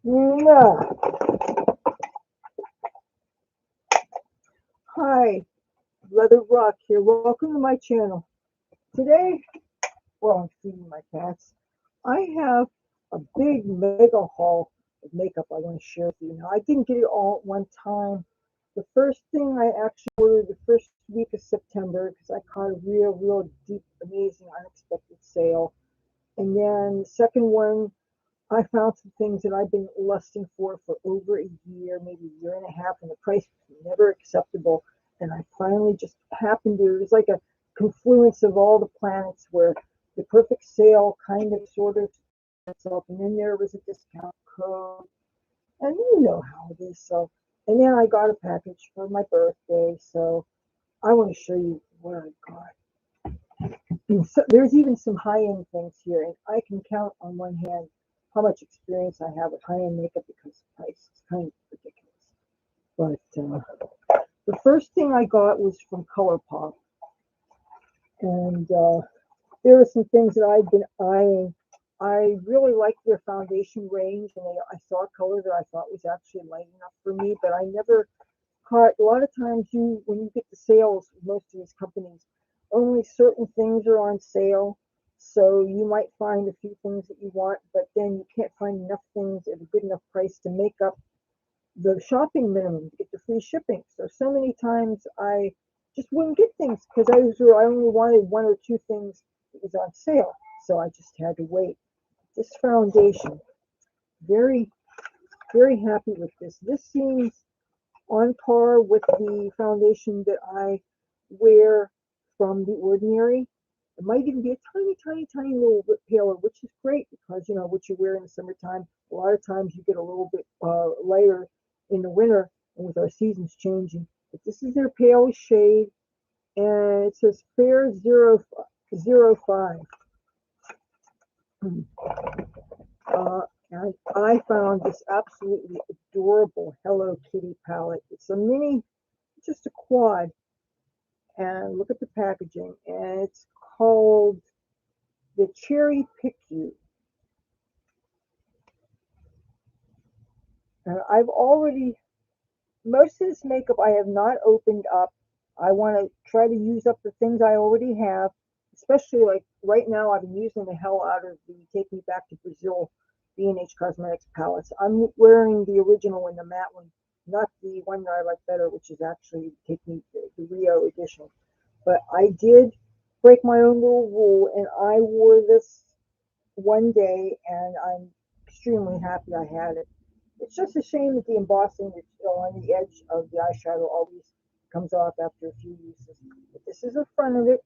Mwah. Hi, Leather Rokk here. Welcome to my channel. Today, well, I'm feeding my cats. I have a big mega haul of makeup I want to share with you. Now, I didn't get it all at one time. The first thing I actually ordered the first week of September because I caught a real deep, amazing, unexpected sale. And then the second one, I found some things that I've been lusting for over a year, maybe a year and a half, and the price was never acceptable. And I finally just happened to, it was like a confluence of all the planets where the perfect sale kind of sort of itself, and then there was a discount code, and you know how it is. So, and then I got a package for my birthday, so I want to show you what I got. And so there's even some high-end things here, and I can count on one hand how much experience I have with high-end makeup because the price is kind of ridiculous. But the first thing I got was from ColourPop, and there are some things that I've been eyeing. I really like their foundation range, and I saw a color that I thought was actually light enough for me, but I never caught. A lot of times, when you get the sales, most of these companies, only certain things are on sale. So you might find a few things that you want, but then you can't find enough things at a good enough price to make up the shopping minimum to get the free shipping. So many times I just wouldn't get things because I only wanted one or two things that was on sale. So I just had to wait. This foundation, very, very happy with this. This seems on par with the foundation that I wear from The Ordinary. It might even be a tiny little bit paler, which is great because, you know, what you wear in the summertime, a lot of times you get a little bit lighter in the winter and with our seasons changing. But this is their palest shade, and it says Fair 005. And I found this absolutely adorable Hello Kitty palette. It's a mini, just a quad, and look at the packaging, and it's called the Cherry Pick You. I've already, most of this makeup I have not opened up. I want to try to use up the things I already have, especially like right now I've been using the hell out of the Take Me Back to Brazil B&H Cosmetics palettes. I'm wearing the original one, the matte one, not the one that I like better, which is actually Take Me the Rio edition. But I did break my own little rule, and I wore this one day, and I'm extremely happy I had it. It's just a shame that the embossing that's on the edge of the eyeshadow always comes off after a few uses. But this is the front of it,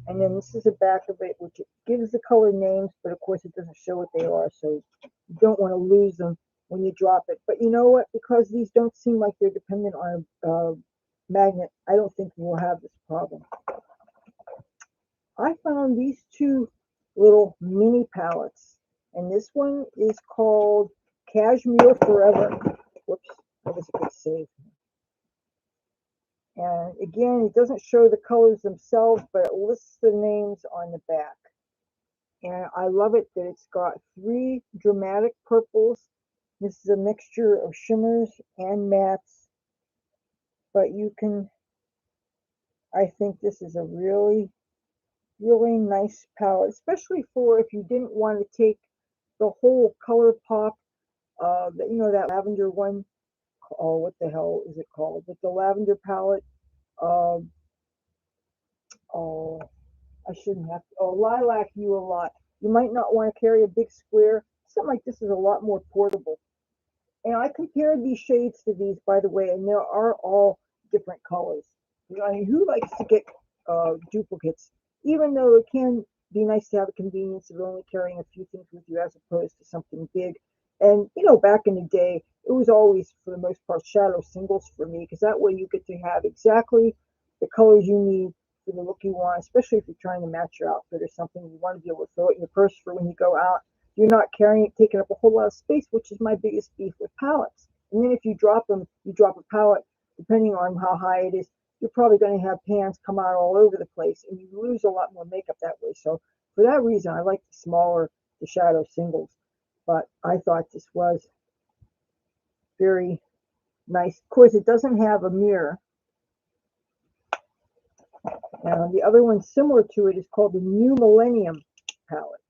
and then this is the back of it, which it gives the color names, but of course it doesn't show what they are, so you don't want to lose them when you drop it. But you know what? Because these don't seem like they're dependent on a magnet, I don't think we'll have this problem. I found these two little mini palettes, and this one is called Cashmere Forever. Whoops, that was a good save. And again, it doesn't show the colors themselves, but it lists the names on the back. And I love it that it's got 3 dramatic purples. This is a mixture of shimmers and mattes, but you can, I think this is a really nice palette, especially for if you didn't want to take the whole ColourPop, you know, that lavender one. Oh, what the hell is it called? But the lavender palette. Oh, I shouldn't have to. Oh, Lilac You a Lot. You might not want to carry a big square. Something like this is a lot more portable. And I compared these shades to these, by the way, and there are all different colors. I mean, who likes to get duplicates? Even though it can be nice to have a convenience of only carrying a few things with you as opposed to something big. And, you know, back in the day, it was always, for the most part, shadow singles for me, because that way you get to have exactly the colors you need for the look you want, especially if you're trying to match your outfit or something. You want to be able to throw it in your purse for when you go out. You're not carrying it, taking up a whole lot of space, which is my biggest beef with palettes. And then if you drop them, you drop a palette, depending on how high it is, you're probably going to have pans come out all over the place, and you lose a lot more makeup that way. So For that reason, I like the smaller, the shadow singles. But I thought this was very nice. Of course, it doesn't have a mirror. Now, the other one similar to it is called the New Millennium palette.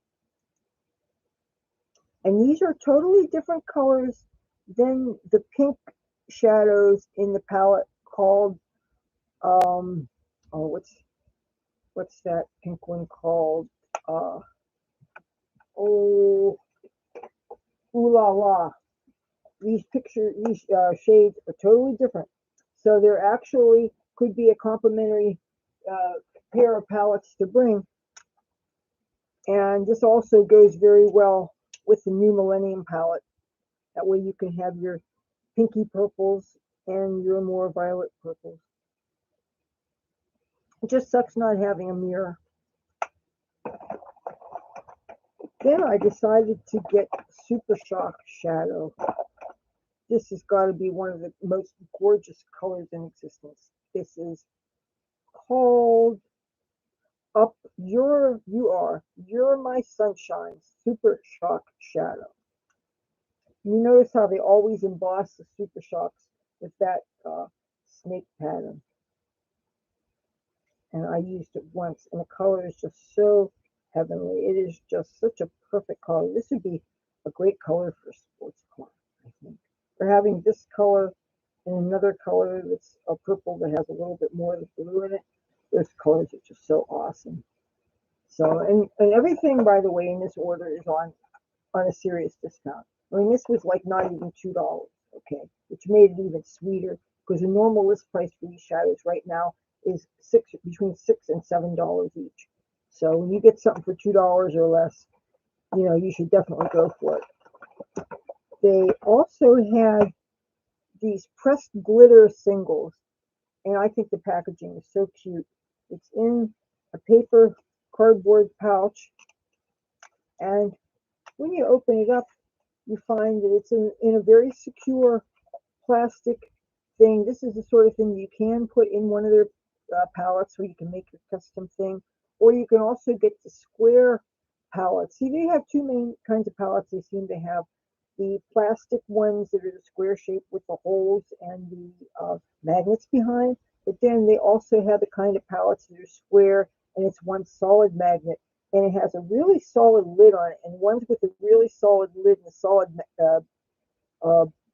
And these are totally different colors than the pink shadows in the palette called, oh, what's that pink one called? Oh, Ooh La La. These shades are totally different. So there actually could be a complementary pair of palettes to bring. And this also goes very well with the New Millennium palette. That way you can have your pinky purples and your more violet purples. It just sucks not having a mirror. Then I decided to get Super Shock Shadow. This has got to be one of the most gorgeous colors in existence. This is called You're My Sunshine Super Shock Shadow. You notice how they always emboss the Super Shocks with that snake pattern. And I used it once, and the color is just so heavenly. It is just such a perfect color. This would be a great color for a sports car, I think. For having this color and another color that's a purple that has a little bit more of the blue in it, those colors are just so awesome. So, and everything, by the way, in this order is on a serious discount. I mean, this was like not even $2, okay, which made it even sweeter because the normal list price for these shadows right now is between $6 and $7 each. So when you get something for $2 or less, you know, you should definitely go for it. They also had these pressed glitter singles, and I think the packaging is so cute. It's in a paper cardboard pouch, and when you open it up, you find that it's in a very secure plastic thing. This is the sort of thing you can put in one of their palettes where you can make your custom thing, or you can also get the square palettes. See, they have two main kinds of palettes. They seem to have the plastic ones that are the square shape with the holes and the magnets behind, but then they also have the kind of palettes that are square and it's one solid magnet, and it has a really solid lid on it, and ones with a really solid lid and a solid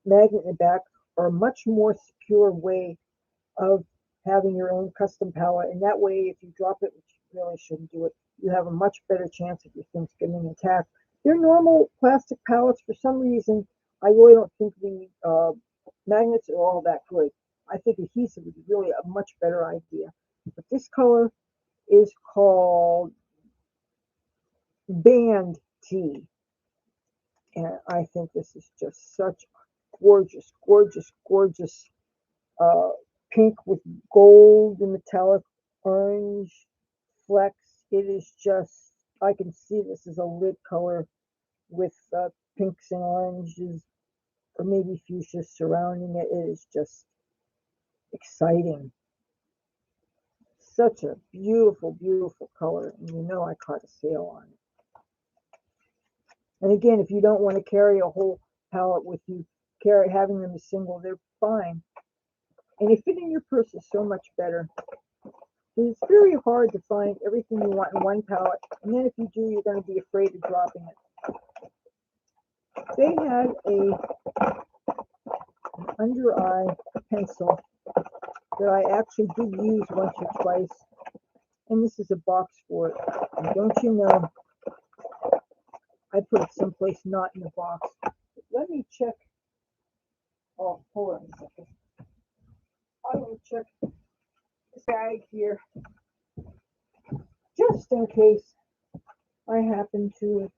magnet in the back are a much more secure way of having your own custom palette. And that way, if you drop it, which you really shouldn't do it, you have a much better chance of your things getting intact. They're normal plastic palettes. For some reason, I really don't think the magnets are all that good. I think adhesive would be really a much better idea. But this color is called Band Tea. And I think this is just such a gorgeous, gorgeous, gorgeous pink with gold and metallic orange flecks. It is just, I can see this is a lid color with pinks and oranges or maybe fuchsias surrounding it. It is just exciting. Such a beautiful, beautiful color. And you know I caught a sale on it. And again, if you don't want to carry a whole palette with you, having them as single, they're fine. And they fit in your purse is so much better. It's very hard to find everything you want in one palette, and then if you do, you're going to be afraid of dropping it. They had an under eye pencil that I actually did use once or twice, and this is a box for it. And don't you know, I put it someplace not in the box. Let me check. Oh, hold on a second. I will check this bag here, just in case I happen to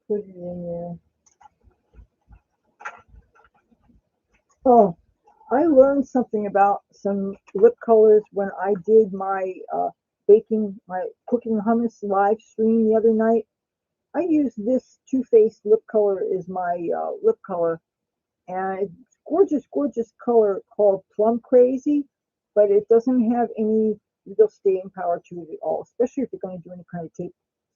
put it in there. Oh, I learned something about some lip colors when I did my cooking hummus live stream the other night. I used this Too Faced lip color as my lip color, and it's gorgeous, gorgeous color called Plum Crazy, but it doesn't have any real staying power to it at all, especially if you're going to do any kind of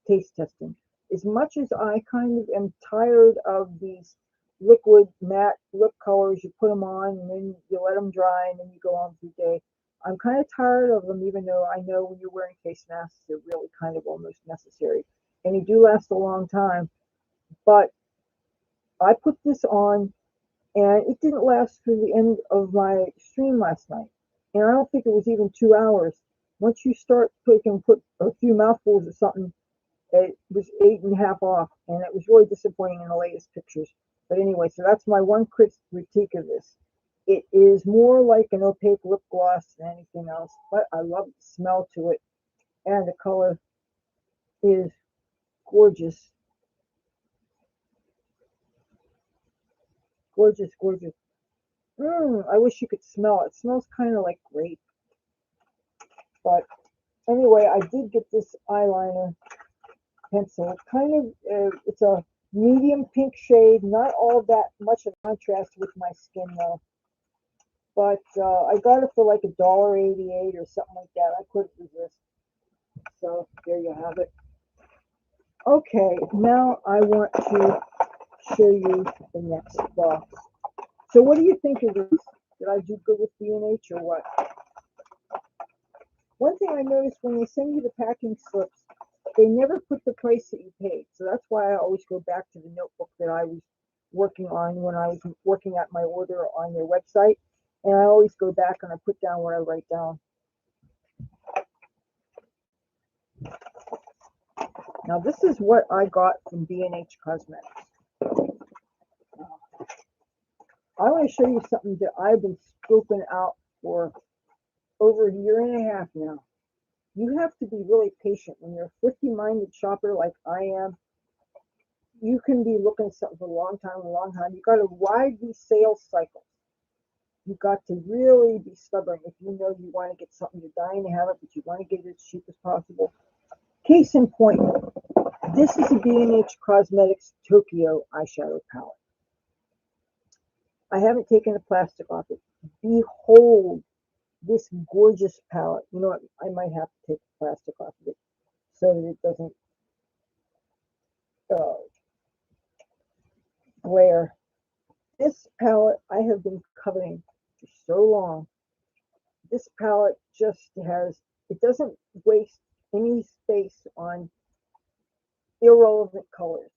taste testing. As much as I kind of am tired of these liquid matte lip colors, you put them on and then you let them dry and then you go on through the day. I'm kind of tired of them, even though I know when you're wearing face masks, they're really kind of almost necessary. And they do last a long time. But I put this on and it didn't last through the end of my stream last night. And I don't think it was even 2 hours. Once you start put a few mouthfuls of something, it was 8.5 off, and it was really disappointing in the latest pictures. But anyway, so that's my one critique of this. It is more like an opaque lip gloss than anything else, but I love the smell to it, and the color is gorgeous. Gorgeous, gorgeous. I wish you could smell it. It smells kind of like grape. But anyway, I did get this eyeliner pencil. Kind of, it's a medium pink shade, not all that much of contrast with my skin though. But I got it for like $1.88 or something like that. I couldn't resist. So there you have it. Okay, now I want to show you the next box. So what do you think of this? Did I do good with B&H or what? One thing I noticed when they send you the packing slips, they never put the price that you paid. So that's why I always go back to the notebook that I was working on when I was working at my order on their website. And I always go back and I put down what I write down. Now this is what I got from B&H Cosmetics. I want to show you something that I've been scoping out for over a year and a half now. You have to be really patient when you're a thrifty-minded shopper like I am. You can be looking at something for a long time. You got to ride these sales cycles. You got to really be stubborn if you know you want to get something, you're dying to have it, but you want to get it as cheap as possible. Case in point, this is a B&H Cosmetics Tokyo eyeshadow palette. I haven't taken the plastic off it. Behold this gorgeous palette. You know what? I might have to take the plastic off of it so that it doesn't glare. This palette I have been coveting for so long. This palette just has, it doesn't waste any space on irrelevant colors.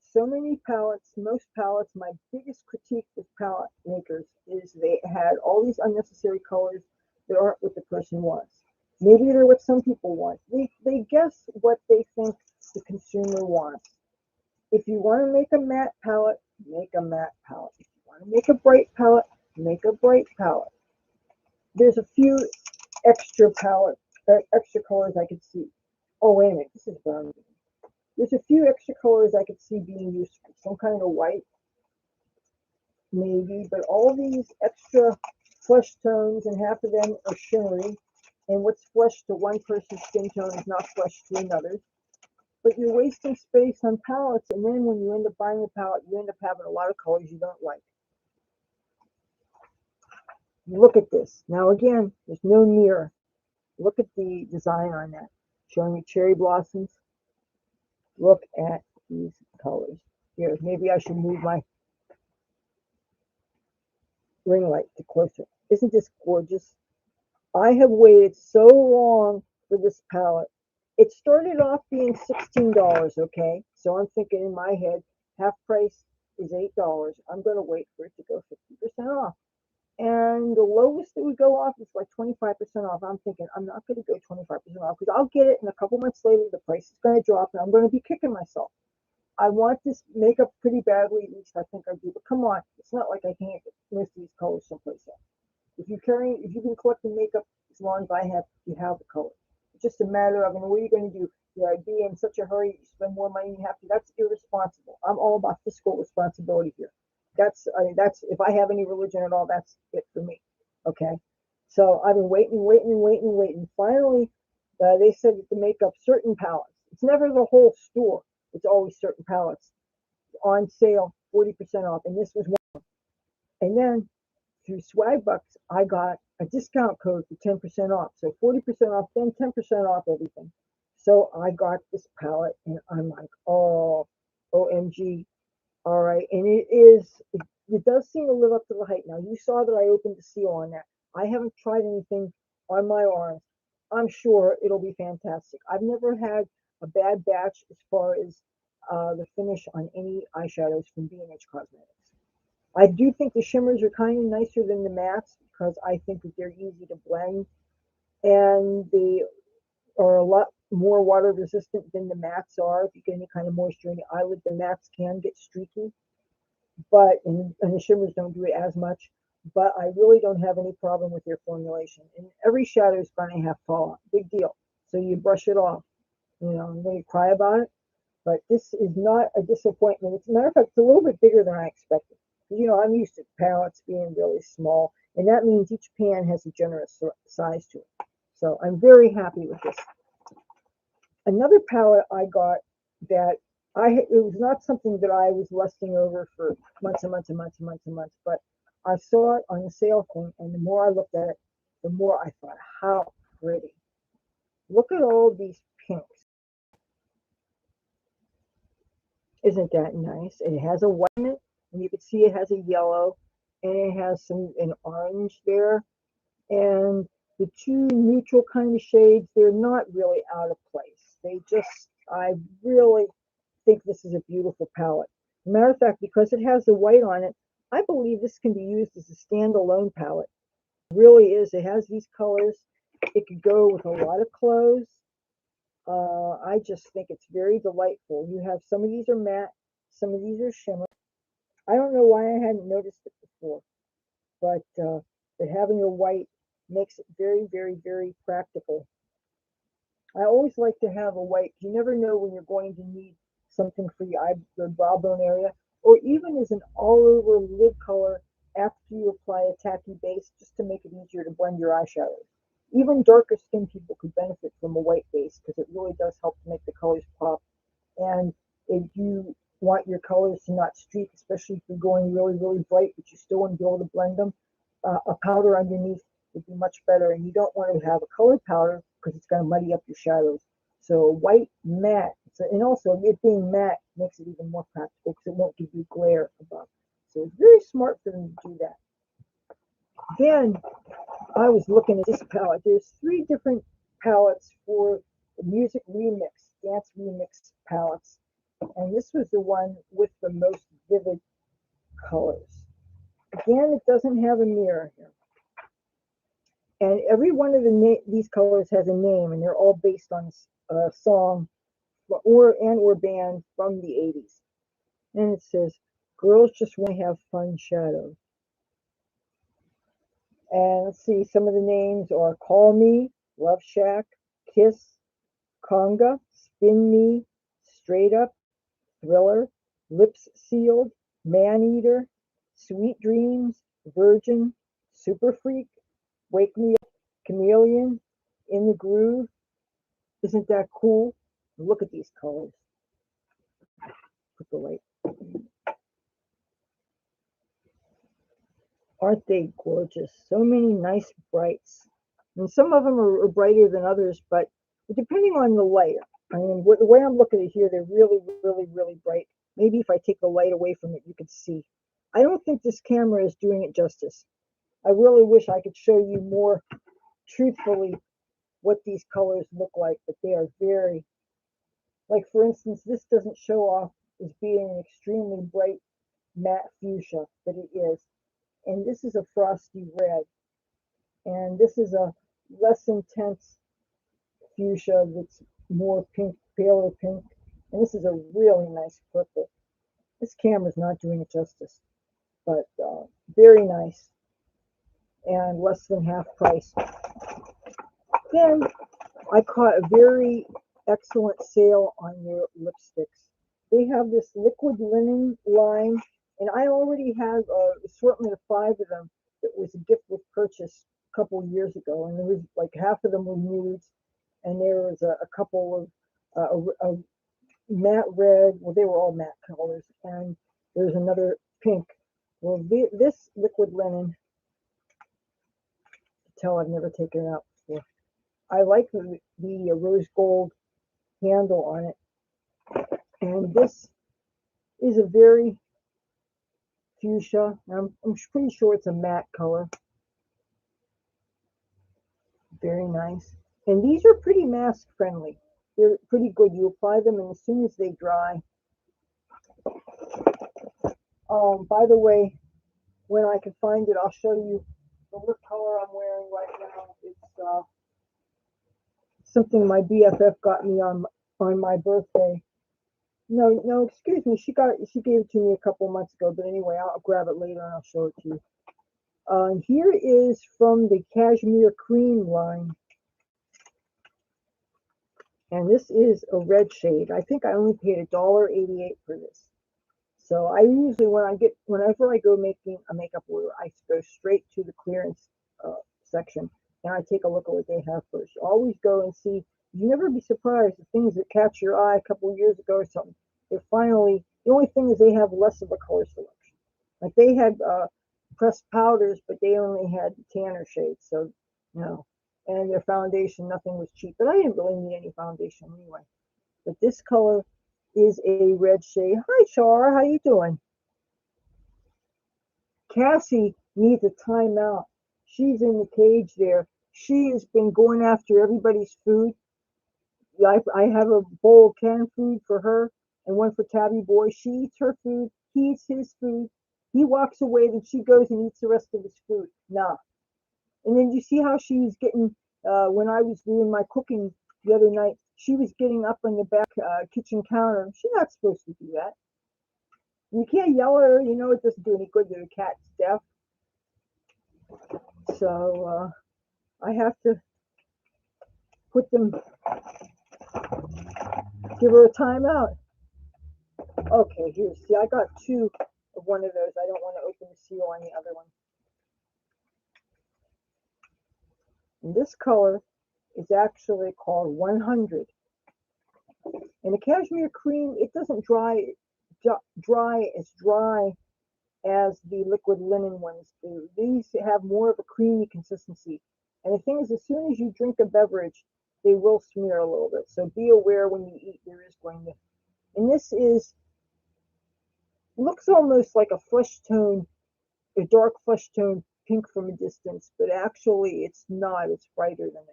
So many palettes, most palettes, my biggest critique with palette makers is they had all these unnecessary colors that aren't what the person wants. Maybe they're what some people want. They guess what they think the consumer wants. If you want to make a matte palette, make a matte palette. If you want to make a bright palette, make a bright palette. There's a few extra extra colors I could see. Oh, wait a minute, this is brown. There's a few extra colors I could see being useful. Some kind of white, maybe, but all these extra flesh tones, and half of them are shimmery. And what's flesh to one person's skin tone is not flesh to another. But you're wasting space on palettes, and then when you end up buying a palette, you end up having a lot of colors you don't like. Look at this. Now again, there's no mirror. Look at the design on that. Showing you cherry blossoms. Look at these colors. Here, maybe I should move my ring light to closer. Isn't this gorgeous? I have waited so long for this palette. It started off being $16, okay? So I'm thinking in my head, half price is $8. I'm going to wait for it to go 50% off. And the lowest it would go off is like 25% off. I'm thinking, I'm not going to go 25% off because I'll get it, and a couple months later, the price is going to drop, and I'm going to be kicking myself. I want this makeup pretty badly, at least I think I do. But come on, it's not like I can't get most of these colors someplace else. If you've been collecting makeup as long as I have, you have the color. It's just a matter of, what are you going to do? Be in such a hurry, you spend more money than you have to. That's irresponsible. I'm all about fiscal responsibility here. That's if I have any religion at all, that's it for me. Okay. So I've been waiting. Finally, they said that to make up certain palettes. It's never the whole store. It's always certain palettes on sale, 40% off. And this was one. And then through Swagbucks, I got a discount code for 10% off. So 40% off, then 10% off everything. So I got this palette and I'm like, oh, OMG. All right. And it does seem to live up to the hype. Now, you saw that I opened the seal on that. I haven't tried anything on my arms. I'm sure it'll be fantastic. I've never had a bad batch as far as the finish on any eyeshadows from B&H Cosmetics. I do think the shimmers are kind of nicer than the mattes because I think that they're easy to blend and they are a lot more water resistant than the mattes are. If you get any kind of moisture in the eyelid, the mattes can get streaky, but and the shimmers don't do it as much. But I really don't have any problem with their formulation. And every shadow is going to have fallout. Big deal. So you brush it off. You know, I'm going to cry about it, but this is not a disappointment. As a matter of fact, it's a little bit bigger than I expected. You know, I'm used to palettes being really small, and that means each pan has a generous size to it. So I'm very happy with this. Another palette I got that it was not something that I was lusting over for months and months and months and months and months, but I saw it on the sale thing, and the more I looked at it, the more I thought, how pretty. Look at all these pinks. Isn't that nice? It has a white in it, and you can see it has a yellow, and it has an orange there, and the two neutral kind of shades, they're not really out of place. I really think this is a beautiful palette. Matter of fact, because it has the white on it, I believe this can be used as a standalone palette. It really is. It has these colors. It could go with a lot of clothes. I just think it's very delightful. You have some of these are matte, some of these are shimmer. I don't know why I hadn't noticed it before, but having a white makes it very, very, very practical. I always like to have a white. You never know when you're going to need something for your brow bone area, or even as an all-over lid color after you apply a tacky base, just to make it easier to blend your eyeshadows. Even darker skin people could benefit from a white base because it really does help to make the colors pop. And if you want your colors to not streak, especially if you're going really, really bright, but you still want to be able to blend them, a powder underneath would be much better. And you don't want to have a colored powder because it's going to muddy up your shadows. So white matte, and also it being matte makes it even more practical because it won't give you glare above. So it's very smart for them to do that. Then I was looking at this palette. There's 3 different palettes for the music remix, dance remix palettes. And this was the one with the most vivid colors. Again, it doesn't have a mirror here. And every one of these colors has a name, and they're all based on a song or band from the 80s. And it says, "Girls Just Want to Have Fun Shadows." And let's see, some of the names are Call Me, Love Shack, Kiss, Conga, Spin Me, Straight Up, Thriller, Lips Sealed, Man Eater, Sweet Dreams, Virgin, Super Freak, Wake Me Up, Chameleon, In the Groove. Isn't that cool? Look at these colors. Put the light. Aren't they gorgeous? So many nice brights. And some of them are brighter than others, but depending on the light. I mean, the way I'm looking at it here, they're really, really, really bright. Maybe if I take the light away from it, you could see. I don't think this camera is doing it justice. I really wish I could show you more truthfully what these colors look like, but they are very, like for instance, this doesn't show off as being an extremely bright matte fuchsia, but it is. And this is a frosty red. And this is a less intense fuchsia that's more pink, paler pink. And this is a really nice purple. This camera's not doing it justice, but very nice and less than half price. Then I caught a very excellent sale on their lipsticks. They have this liquid linen line, and I already have an assortment of 5 of them that was a gift with purchase a couple years ago, and there was like half of them were nudes, and there was a couple of matte red. Well, they were all matte colors, and there's another pink. Well, this liquid linen, tell I've never taken it out before. I like the rose gold handle on it. And this is a very fuchsia. I'm pretty sure it's a matte color. Very nice. And these are pretty mask friendly. They're pretty good. You apply them, and as soon as they dry. By the way, when I can find it, I'll show you the lip color I'm wearing right now. It's something my BFF got me on my birthday. No, excuse me. She gave it to me a couple months ago. But anyway, I'll grab it later and I'll show it to you. Here is from the Cashmere Cream line. And this is a red shade. I think I only paid $1.88 for this. So I usually, whenever I go making a makeup order, I go straight to the clearance section and I take a look at what they have first. You always go and see. You never be surprised the things that catch your eye a couple of years ago or something. They're finally, the only thing is they have less of a color selection. Like they had pressed powders, but they only had tanner shades. So, no. And their foundation, nothing was cheap. But I didn't really need any foundation anyway. But this color is a red shade. Hi, Char. How you doing? Cassie needs a timeout. She's in the cage there. She has been going after everybody's food. I have a bowl of canned food for her and one for Tabby Boy. She eats her food. He eats his food. He walks away, then she goes and eats the rest of his food. Nah. And then you see how she was getting, when I was doing my cooking the other night, she was getting up on the back kitchen counter. She's not supposed to do that. You can't yell at her. You know it doesn't do any good to the cat's deaf. So I have to put them, give her a timeout. Okay, here, see, I got two of one of those. I don't want to open the seal on the other one. And this color is actually called 100. And the Cashmere Cream, it doesn't dry as dry as the liquid linen ones do. These have more of a creamy consistency. And the thing is, as soon as you drink a beverage, they will smear a little bit. So be aware when you eat, there is going to. And this looks almost like a flesh tone, a dark flesh tone pink from a distance, but actually it's not. It's brighter than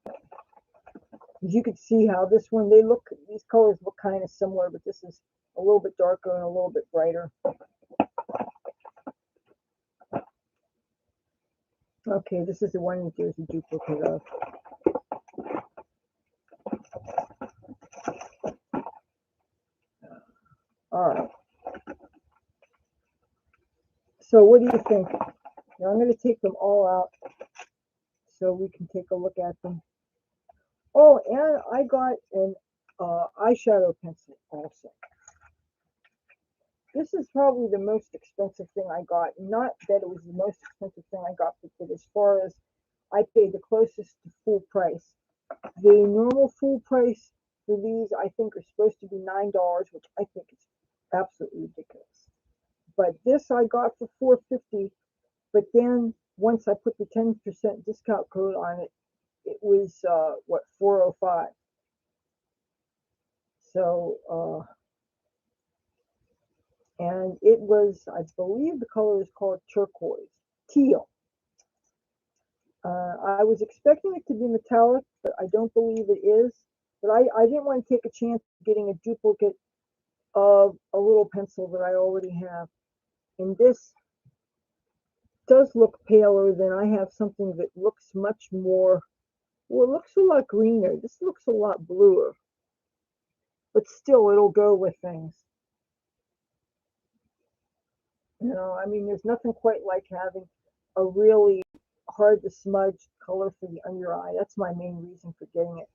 that. As you can see how this one, these colors look kind of similar, but this is a little bit darker and a little bit brighter. Okay, this is the one that there's a duplicate of. All right. So what do you think? Now I'm going to take them all out so we can take a look at them. Oh, and I got an eyeshadow pencil also. This is probably the most expensive thing I got. Not that it was the most expensive thing I got, but as far as I paid the closest to full price. The normal full price for these, I think, are supposed to be $9, which I think is absolutely ridiculous. But this I got for $4.50. But then once I put the 10% discount code on it, it was what, $4.05. So and it was, I believe the color is called turquoise, teal. I was expecting it to be metallic, but I don't believe it is. But I didn't want to take a chance of getting a duplicate of a little pencil that I already have. And this does look paler than I have something that looks much more, well, it looks a lot greener. This looks a lot bluer. But still, it'll go with things. You know, I mean, there's nothing quite like having a really hard to smudge color for the under eye. That's my main reason for getting it.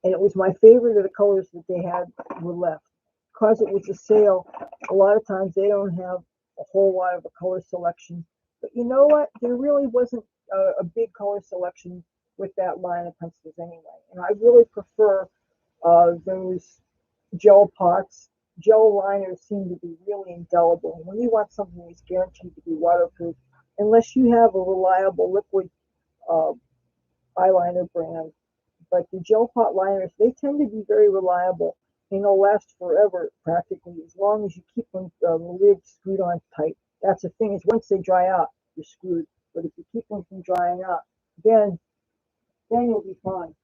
And it was my favorite of the colors that they had were left. Because it was a sale, a lot of times they don't have a whole lot of a color selection. But you know what? There really wasn't a big color selection with that line of pencils anyway. And I really prefer those gel pots. Gel liners seem to be really indelible. And when you want something that's guaranteed to be waterproof, unless you have a reliable liquid uh, eyeliner brand. But the gel pot liners, they tend to be very reliable and they'll last forever practically as long as you keep them, the lid screwed on tight. That's the thing, is once they dry out, you're screwed. But if you keep them from drying out, then you'll be fine.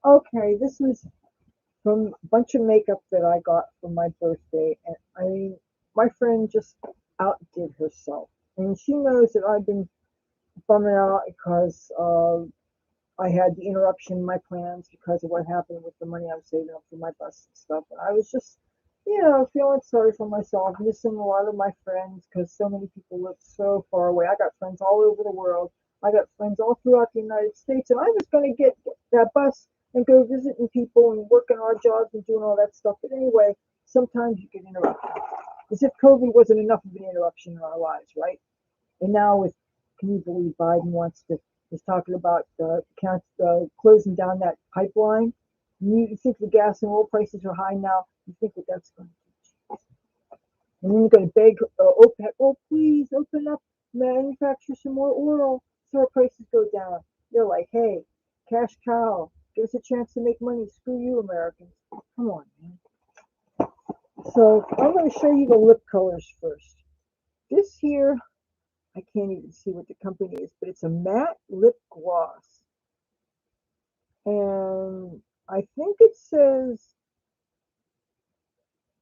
Okay, this is from a bunch of makeup that I got for my birthday. And I mean, my friend just outdid herself. And she knows that I've been bumming out because I had the interruption in my plans because of what happened with the money I was saving up for my bus and stuff. And I was just, feeling sorry for myself, missing a lot of my friends because so many people live so far away. I got friends all over the world. I got friends all throughout the United States, and I was going to get that bus and go visiting people and working our jobs and doing all that stuff. But anyway, sometimes you get interrupted. As if COVID wasn't enough of an interruption in our lives, right? And now with, can you believe Biden is talking about closing down that pipeline? You think the gas and oil prices are high now? You think what that's going to do? And then you're going to beg OPEC, oh please open up, manufacture some more oil so our prices go down. They're like, hey, cash cow, give us a chance to make money. Screw you, Americans. Come on, man. So I'm going to show you the lip colors first. This here, I can't even see what the company is, but it's a matte lip gloss. And I think it says,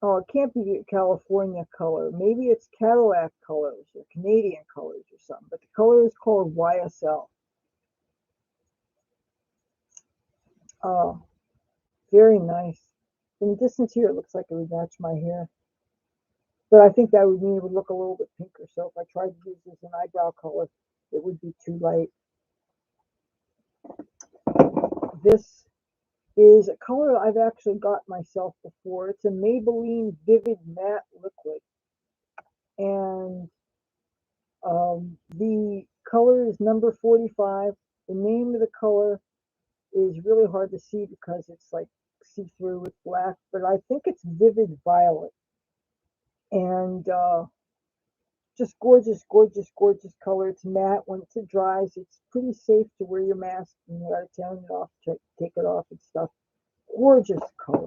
oh, it can't be a California color. Maybe it's Cadillac colors or Canadian colors or something. But the color is called YSL. Oh, very nice. From the distance here, it looks like it would match my hair. But I think that would mean it would look a little bit pinker. So if I tried to use this as an eyebrow color, it would be too light. This is a color I've actually got myself before. It's a Maybelline Vivid Matte Liquid. And the color is number 45. The name of the color is really hard to see because it's like see-through with black, but I think it's Vivid Violet. And just gorgeous, gorgeous, gorgeous color. It's matte. When it dries, it's pretty safe to wear your mask and you gotta turn it off, take it off and stuff. Gorgeous color.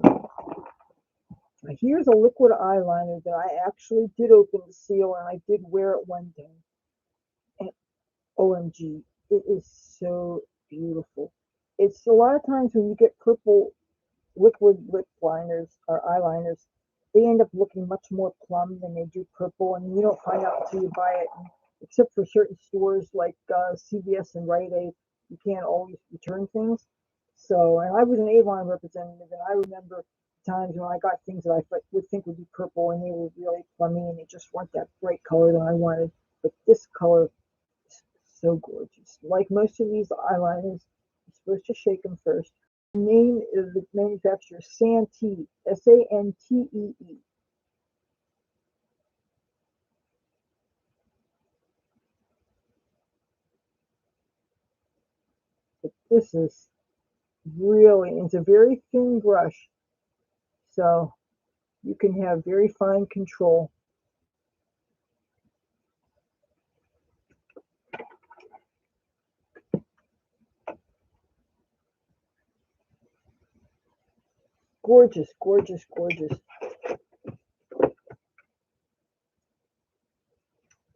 Now here's a liquid eyeliner that I actually did open the seal and I did wear it one day. And OMG, it is so beautiful. It's a lot of times when you get purple liquid lip liners or eyeliners, they end up looking much more plum than they do purple, and you don't find out until you buy it. And except for certain stores like CVS and Rite Aid, you can't always return things. So, and I was an Avon representative, and I remember times when I got things that I would think would be purple, and they were really plummy, and they just weren't that bright color that I wanted. But this color is so gorgeous. Like most of these eyeliners, you're supposed to shake them first. The name of the manufacturer is Santee, Santee. But this is really, it's a very thin brush, so you can have very fine control. Gorgeous, gorgeous, gorgeous.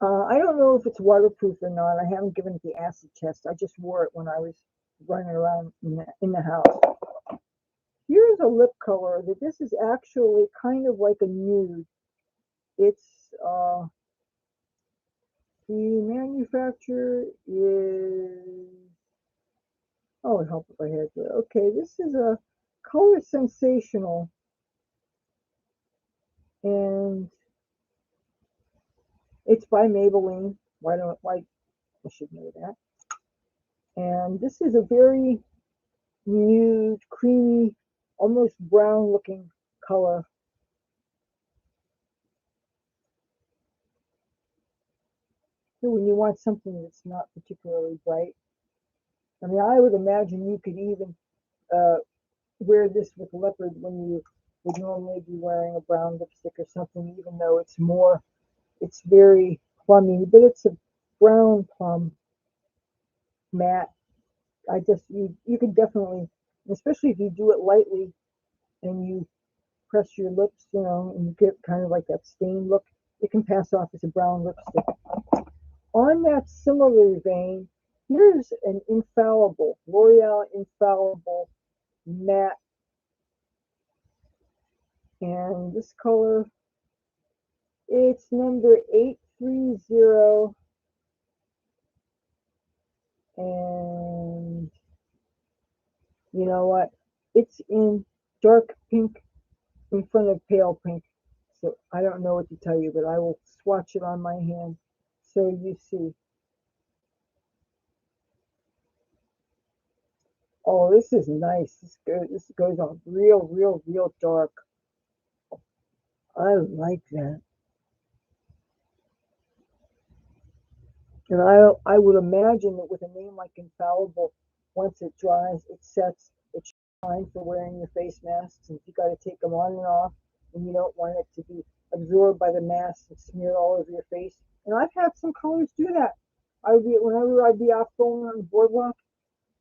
I don't know if it's waterproof or not. I haven't given it the acid test. I just wore it when I was running around in the house. Here's a lip color that this is actually kind of like a nude. It's the manufacturer is, oh, it helped if I had to. Okay, this is a Color Sensational, and it's by Maybelline. Why I should know that. And this is a very nude, creamy, almost brown looking color. So when you want something that's not particularly bright, I mean, I would imagine you could even wear this with leopard when you would normally be wearing a brown lipstick or something, even though it's very plummy, but it's a brown plum matte. You can definitely, especially if you do it lightly and you press your lips, and you get kind of like that stained look, it can pass off as a brown lipstick. On that similar vein, here's an Infallible, L'Oreal Infallible matte, and this color, it's number 830, and you know what? It's in dark pink in front of pale pink. So I don't know what to tell you, but I will swatch it on my hand so you see. Oh, this is nice. This goes on real dark. I like that. And I would imagine that with a name like Infallible, once it dries, it sets, it's fine for wearing your face masks. And if you got to take them on and off, and you don't want it to be absorbed by the mask and smear all over your face. And I've had some colors do that. Whenever I'd be off going on the boardwalk,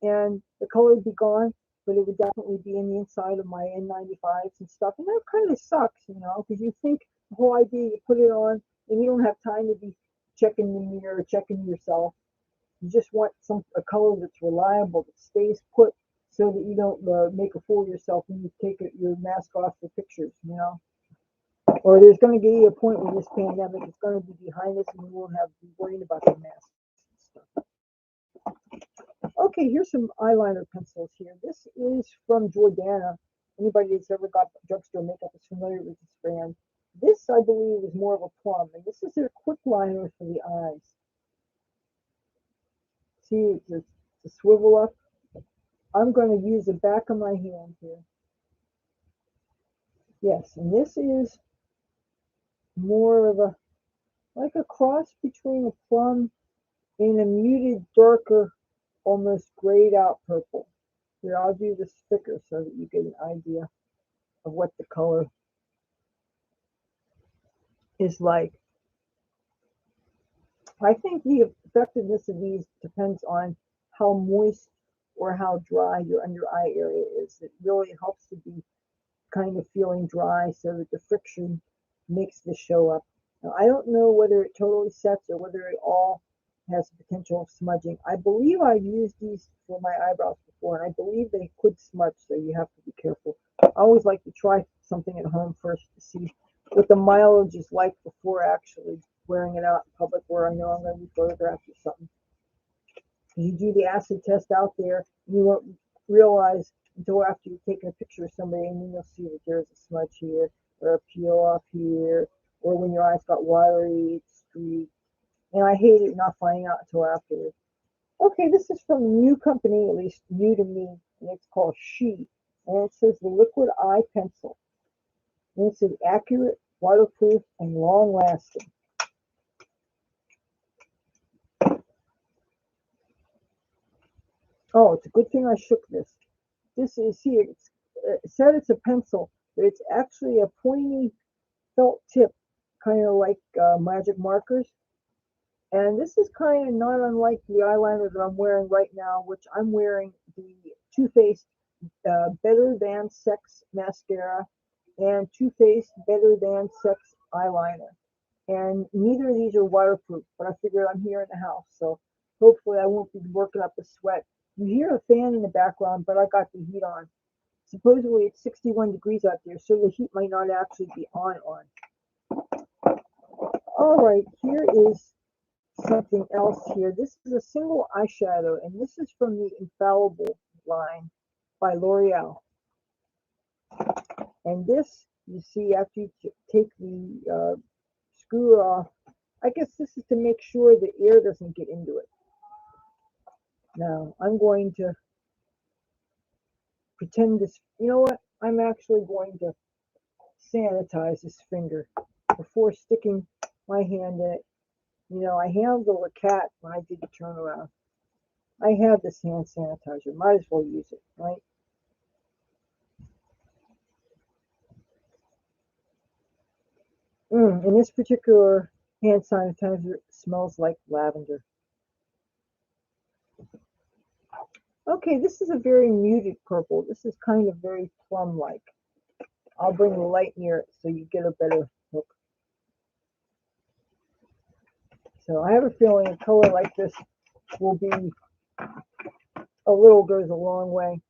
and the color would be gone, but it would definitely be in the inside of my N95s and stuff. And that kind of sucks, because you think the whole idea, you put it on and you don't have time to be checking the mirror, checking yourself. You just want a color that's reliable, that stays put, so that you don't make a fool of yourself when you take your mask off for pictures, Or there's going to be a point when this pandemic is going to be behind us and we won't have to be worrying about the masks and stuff. Okay, here's some eyeliner pencils here. This is from Jordana. Anybody that's ever got drugstore makeup is familiar with this brand. This, I believe, is more of a plum, and this is their quick liner for the eyes. See, it's a swivel up. I'm going to use the back of my hand here. Yes, and this is more of like a cross between a plum and a muted, darker, almost grayed out purple. Here, I'll do this thicker so that you get an idea of what the color is like. I think the effectiveness of these depends on how moist or how dry your under eye area is. It really helps to be kind of feeling dry so that the friction makes this show up. Now, I don't know whether it totally sets or whether it all has potential of smudging. I believe I've used these for my eyebrows before, and I believe they could smudge, so you have to be careful. I always like to try something at home first to see what the mileage is like before actually wearing it out in public where I know I'm going to be photographed or something. You do the acid test out there, and you won't realize until after you've taken a picture of somebody, and then you'll see that there's a smudge here, or a peel off here, or when your eyes got watery, streaked. And I hated not finding out until afterwards. Okay, this is from a new company, at least new to me, and it's called She. And it says the Liquid Eye Pencil. And it says accurate, waterproof, and long-lasting. Oh, it's a good thing I shook this. This is here. It said it's a pencil, but it's actually a pointy felt tip, kind of like magic markers. And this is kind of not unlike the eyeliner that I'm wearing right now, which I'm wearing the Too Faced Better Than Sex mascara and Too Faced Better Than Sex eyeliner. And neither of these are waterproof, but I figured I'm here in the house, so hopefully I won't be working up a sweat. You hear a fan in the background, but I got the heat on. Supposedly it's 61 degrees out there, so the heat might not actually be on. All right, here is something else here. This is a single eyeshadow, and this is from the Infallible line by L'Oreal. And this, you see, after you take the screw off, I guess this is to make sure the air doesn't get into it. Now, I'm going to pretend this, you know what? I'm actually going to sanitize this finger before sticking my hand in it. I handled a cat when I did the turnaround. I have this hand sanitizer. Might as well use it, right? In this particular Hand sanitizer smells like lavender. Okay, this is a very muted purple. This is kind of very plum-like. I'll bring the light near it so you get a better look. So I have a feeling a color like this will be a little goes a long way.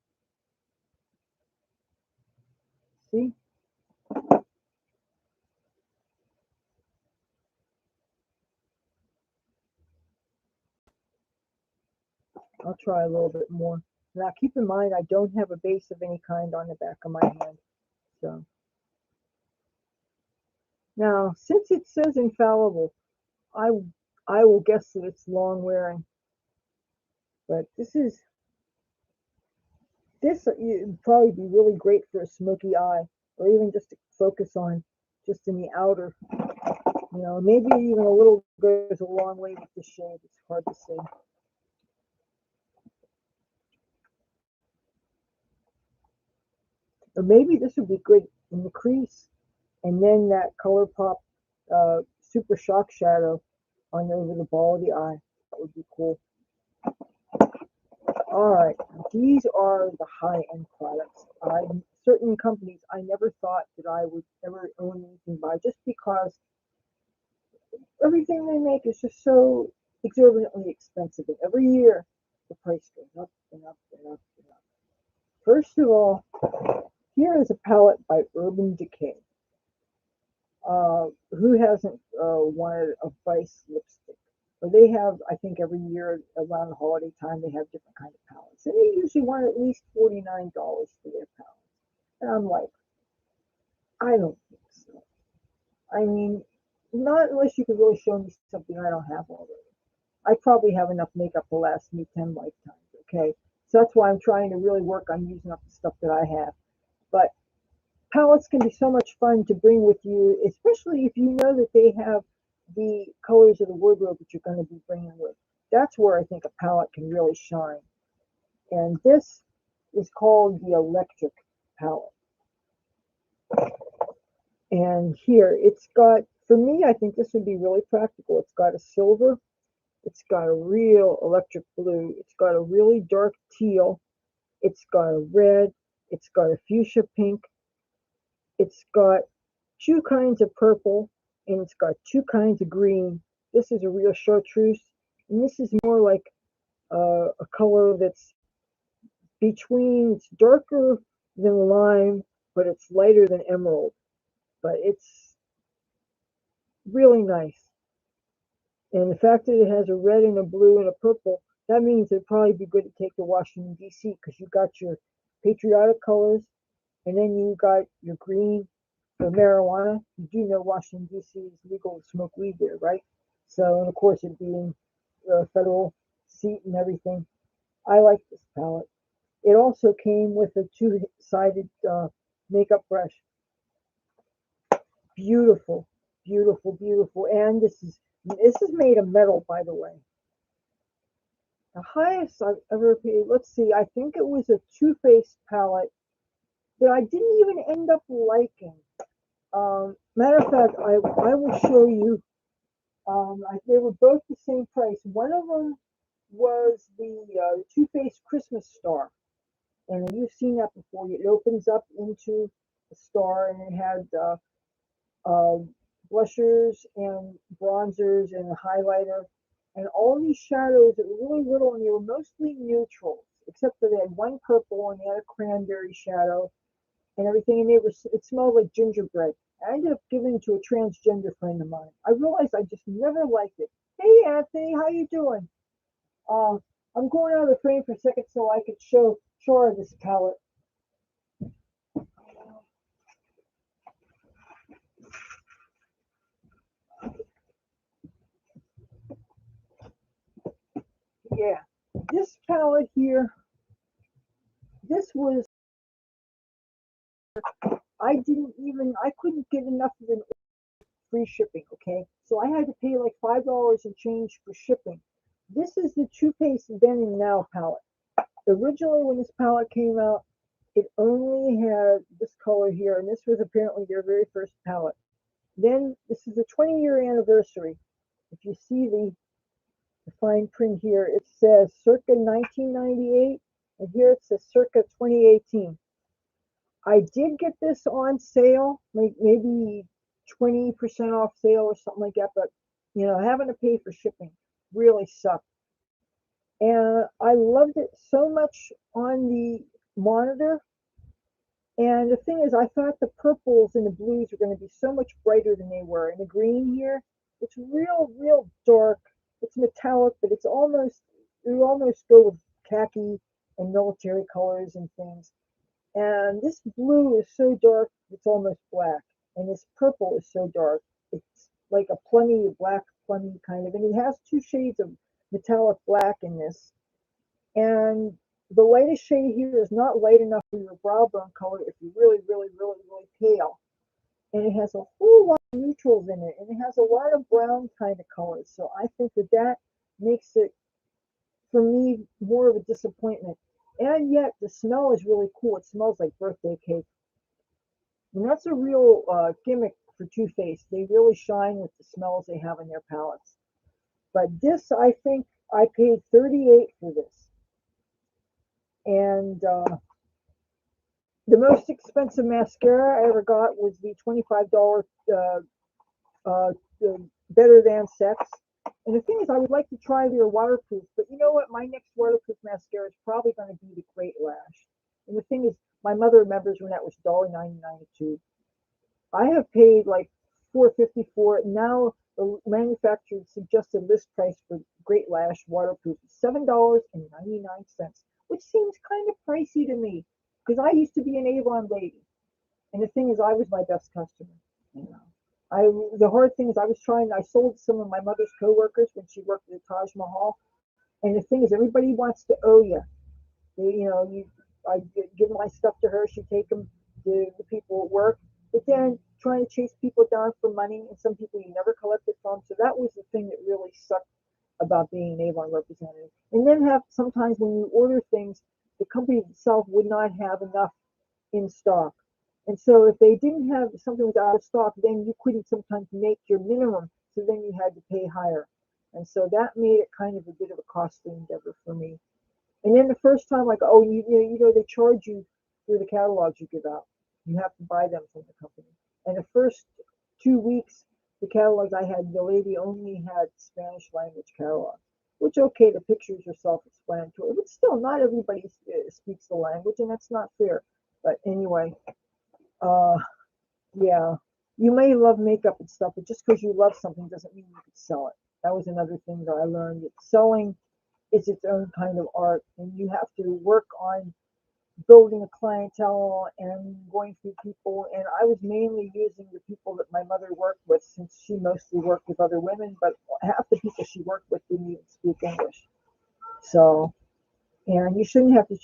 See? I'll try a little bit more. Now keep in mind I don't have a base of any kind on the back of my hand. So now since it says Infallible, I will guess that it's long wearing. But this would probably be really great for a smoky eye, or even just to focus on just in the outer. You know, maybe even a little goes a long way with the shade. It's hard to say. Or maybe this would be good in the crease, and then that ColourPop Super Shock Shadow on over the ball of the eye. That would be cool. All right, these are the high-end products. Certain companies I never thought that I would ever own anything by, just because everything they make is just so exorbitantly expensive, and every year the price goes up and up and up and up. First of all, here is a palette by Urban Decay. Who hasn't wanted a Vice lipstick? Or they have, I think, every year around the holiday time, they have different kind of palettes. And they usually want at least $49 for their palette. And I'm like, I don't think so. I mean, not unless you could really show me something I don't have already. I probably have enough makeup to last me 10 lifetimes, okay? So that's why I'm trying to really work on using up the stuff that I have. But palettes can be so much fun to bring with you, especially if you know that they have the colors of the wardrobe that you're going to be bringing with. That's where I think a palette can really shine. And this is called the Electric palette. And here it's got, for me, I think this would be really practical. It's got a silver, it's got a real electric blue, it's got a really dark teal, it's got a red, it's got a fuchsia pink, it's got two kinds of purple, and it's got two kinds of green. This is a real chartreuse, and this is more like a color that's between, it's darker than lime, but it's lighter than emerald. But it's really nice. And the fact that it has a red and a blue and a purple, that means it'd probably be good to take to Washington, D.C., because you got your patriotic colors, and then you got your green for marijuana. You do know Washington, D.C. is legal to smoke weed there, right? So, and of course, it being a federal seat and everything. I like this palette. It also came with a two-sided makeup brush. Beautiful, beautiful, beautiful. And this is made of metal, by the way. The highest I've ever paid, let's see, I think it was a Too Faced palette that I didn't even end up liking. Matter of fact, I will show you. They were both the same price. One of them was the Too Faced Christmas Star. And you've seen that before. It opens up into a star, and it had blushers and bronzers and a highlighter. And all these shadows that were really little, and they were mostly neutrals, except for they had one purple and they had a cranberry shadow and everything. And it smelled like gingerbread. I ended up giving it to a transgender friend of mine. I realized I just never liked it. Hey, Anthony, how you doing? I'm going out of the frame for a second so I could show her this palette. Yeah, this palette here, this was, I couldn't get enough of an free shipping, okay? So I had to pay like $5 and change for shipping. This is the Too Faced Then and Now palette. Originally, when this palette came out, it only had this color here, and this was apparently their very first palette. Then this is the 20-year anniversary. If you see the fine print here, it says circa 1998, and here it says circa 2018. I did get this on sale, maybe 20% off sale or something like that, but having to pay for shipping really sucked. And I loved it so much on the monitor. And the thing is, I thought the purples and the blues were going to be so much brighter than they were. And the green here, it's real dark. It's metallic, but you almost go with khaki and military colors and things. And this blue is so dark, it's almost black. And this purple is so dark, it's like a plummy, black plummy kind of. And it has two shades of metallic black in this. And the lightest shade here is not light enough for your brow bone color if you're really pale. And it has a whole lot of neutrals in it, and it has a lot of brown kind of colors. So I think that makes it, for me, more of a disappointment. And yet the smell is really cool. It smells like birthday cake. And that's a real gimmick for Too Faced. They really shine with the smells they have in their palettes. But this, I think I paid $38 for this. And the most expensive mascara I ever got was the $25 Better Than Sex. And the thing is, I would like to try their waterproof, but you know what? My next waterproof mascara is probably going to be the Great Lash. And the thing is, my mother remembers when that was $1.99 a tube. I have paid like $4.50 for it. Now the manufacturer suggested list price for Great Lash waterproof is $7.99, which seems kind of pricey to me because I used to be an Avon lady. And the thing is, I was my best customer. The hard thing is, I sold some of my mother's coworkers when she worked at the Taj Mahal. And the thing is, everybody wants to owe you. I give my stuff to her. She'd take them to the people at work. But then trying to chase people down for money, and some people you never collected from. So that was the thing that really sucked about being an Avon representative. And then sometimes when you order things, the company itself would not have enough in stock. And so if they didn't have something was out of stock, then you couldn't sometimes make your minimum. So then you had to pay higher. And so that made it kind of a bit of a costly endeavor for me. And then the first time, like, oh, they charge you for the catalogs you give out. You have to buy them from the company. And the first 2 weeks, the catalogs I had, the lady only had Spanish language catalogs, which, okay, the pictures are self-explanatory, but still, not everybody speaks the language, and that's not fair. But anyway, yeah, you may love makeup and stuff, but just because you love something doesn't mean you can sell it. That was another thing that I learned, that selling is its own kind of art, and you have to work on building a clientele and going through people. And I was mainly using the people that my mother worked with, since she mostly worked with other women, but half the people she worked with didn't even speak English. So, and you shouldn't have to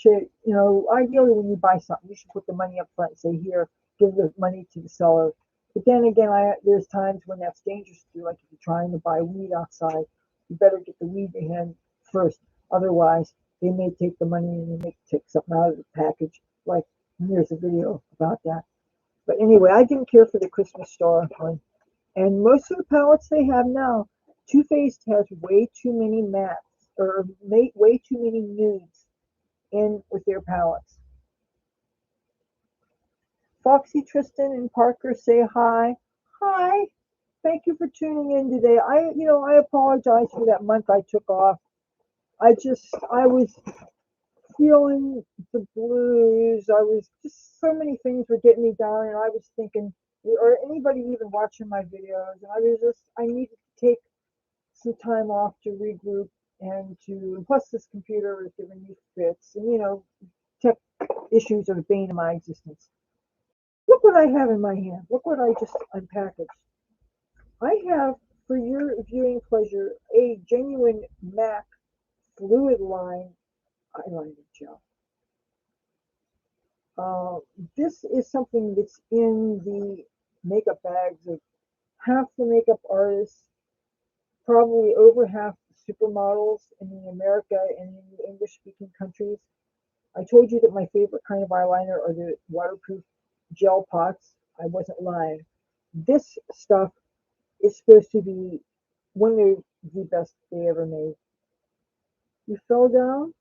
ideally when you buy something, you should put the money up front and say, here, give the money to the seller. But then again, there's times when that's dangerous to do, like if you're trying to buy weed outside, you better get the weed in hand first. Otherwise, they may take the money and they may take something out of the package. Like, here's a video about that. But anyway, I didn't care for the Christmas star one. And most of the palettes they have now, Too Faced has way too many mattes, or way too many nudes in with their palettes. Foxy, Tristan, and Parker say hi. Hi. Thank you for tuning in today. I apologize for that month I took off. I was feeling the blues. I was just, so many things were getting me down, and I was thinking, or anybody even watching my videos, and I needed to take some time off to regroup and plus this computer was giving me fits, and tech issues are the bane of my existence. Look what I have in my hand. Look what I just unpackaged. I have, for your viewing pleasure, a genuine MAC fluid line eyeliner gel. This is something that's in the makeup bags of half the makeup artists, probably over half the supermodels in America and in the English-speaking countries. I told you that my favorite kind of eyeliner are the waterproof gel pots. I wasn't lying. This stuff is supposed to be one of the best they ever made. You fell down?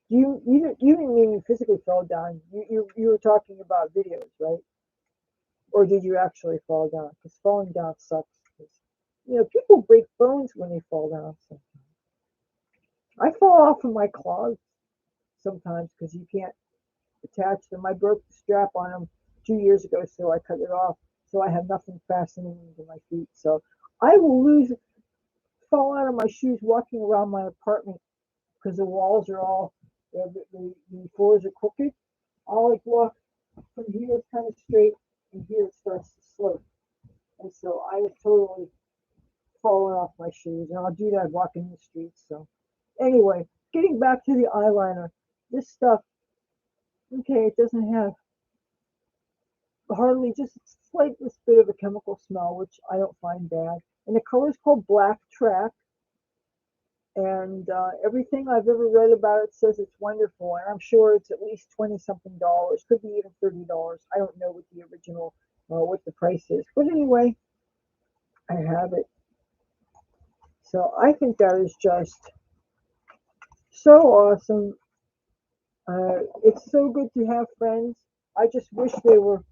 You didn't mean you physically fell down. You were talking about videos, right? Or did you actually fall down? Because falling down sucks. 'Cause, people break bones when they fall down. So I fall off of my clogs sometimes because you can't attach them. I broke the strap on them 2 years ago, so I cut it off. So I have nothing fastening into my feet. So I will fall out of my shoes walking around my apartment because the walls are all, the floors are crooked. I'll like walk from here, it's kind of straight, and here it starts to slope. And so I have totally fallen off my shoes, and I'll do that walking the streets. So anyway, getting back to the eyeliner, this stuff, okay, it doesn't have hardly just a slightest bit of a chemical smell, which I don't find bad. And the color is called Black Track. And everything I've ever read about it says it's wonderful. And I'm sure it's at least 20 something dollars, could be even $30. I don't know what the original, what the price is. But anyway, I have it. So I think that is just so awesome. It's so good to have friends. I just wish they were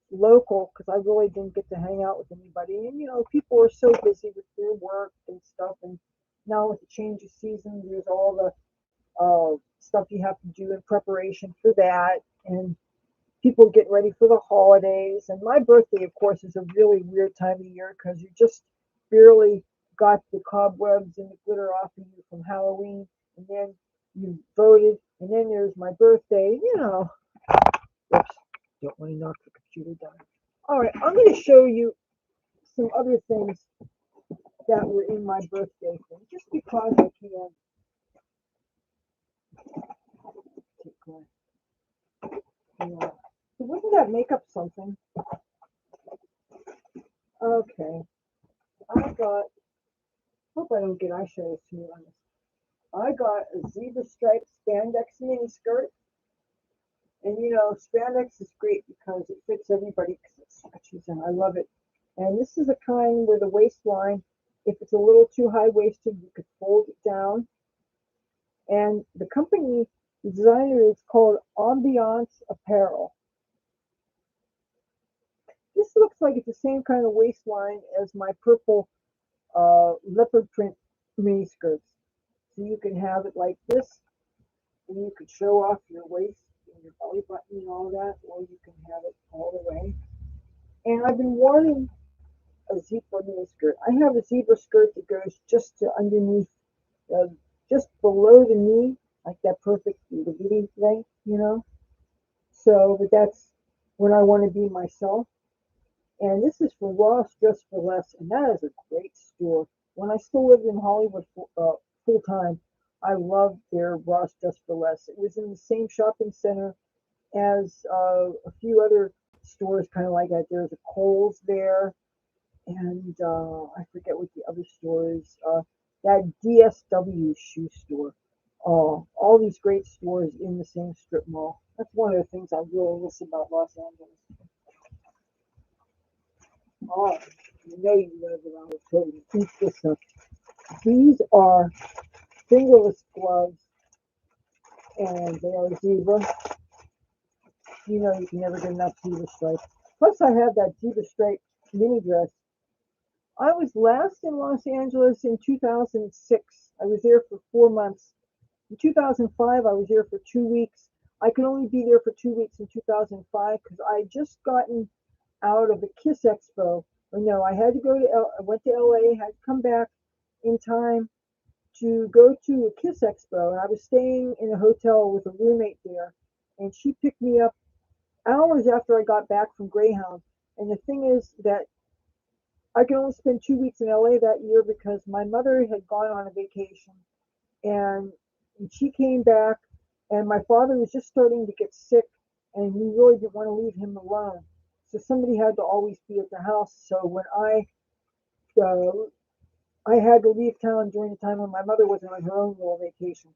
local because I really didn't get to hang out with anybody. And people are so busy with their work and stuff. And now with the change of season, there's all the stuff you have to do in preparation for that. And people get ready for the holidays. And my birthday, of course, is a really weird time of year because you just barely got the cobwebs and the glitter off of you from Halloween. And then you voted. And then there's my birthday. Oops, don't want to knock the computer down. All right, I'm going to show you some other things that were in my birthday thing, just because I can. Yeah. So wasn't that makeup something? Okay, hope I don't get eyeshadow smear on this. I got a zebra striped spandex mini skirt. And spandex is great because it fits everybody because it stretches and I love it. And this is a kind where the waistline, if it's a little too high-waisted, you could fold it down. And the company, the designer is called Ambiance Apparel. This looks like it's the same kind of waistline as my purple leopard print mini skirts. So you can have it like this, and you could show off your waist and your belly button and all that, or you can have it all the way. And I've been wanting a zebra mini skirt. I have a zebra skirt that goes just to underneath, just below the knee, like that perfect little bitty thing. So, but that's when I want to be myself. And this is for Ross Dress for Less, and that is a great store. When I still lived in Hollywood full time, I loved their Ross Dress for Less. It was in the same shopping center as a few other stores, kind of like that. There's a Kohl's there, and I forget what the other store is. That DSW shoe store. All these great stores in the same strip mall. That's one of the things I really miss about Los Angeles. Oh, you know that I was totally keep this up. These are fingerless gloves, and they are zebra. You can never get enough zebra stripes. Plus, I have that zebra stripe mini dress. I was last in Los Angeles in 2006. I was there for 4 months. In 2005, I was there for 2 weeks. I could only be there for 2 weeks in 2005 because I had just gotten out of the Kiss Expo. No, I had to go to I went to LA, had to come back in time to go to a Kiss Expo, and I was staying in a hotel with a roommate there, and she picked me up hours after I got back from Greyhound. And the thing is that I could only spend 2 weeks in LA that year because my mother had gone on a vacation, and she came back, and my father was just starting to get sick, and we really didn't want to leave him alone. So somebody had to always be at the house. So when I had to leave town during the time when my mother was on her own little vacation.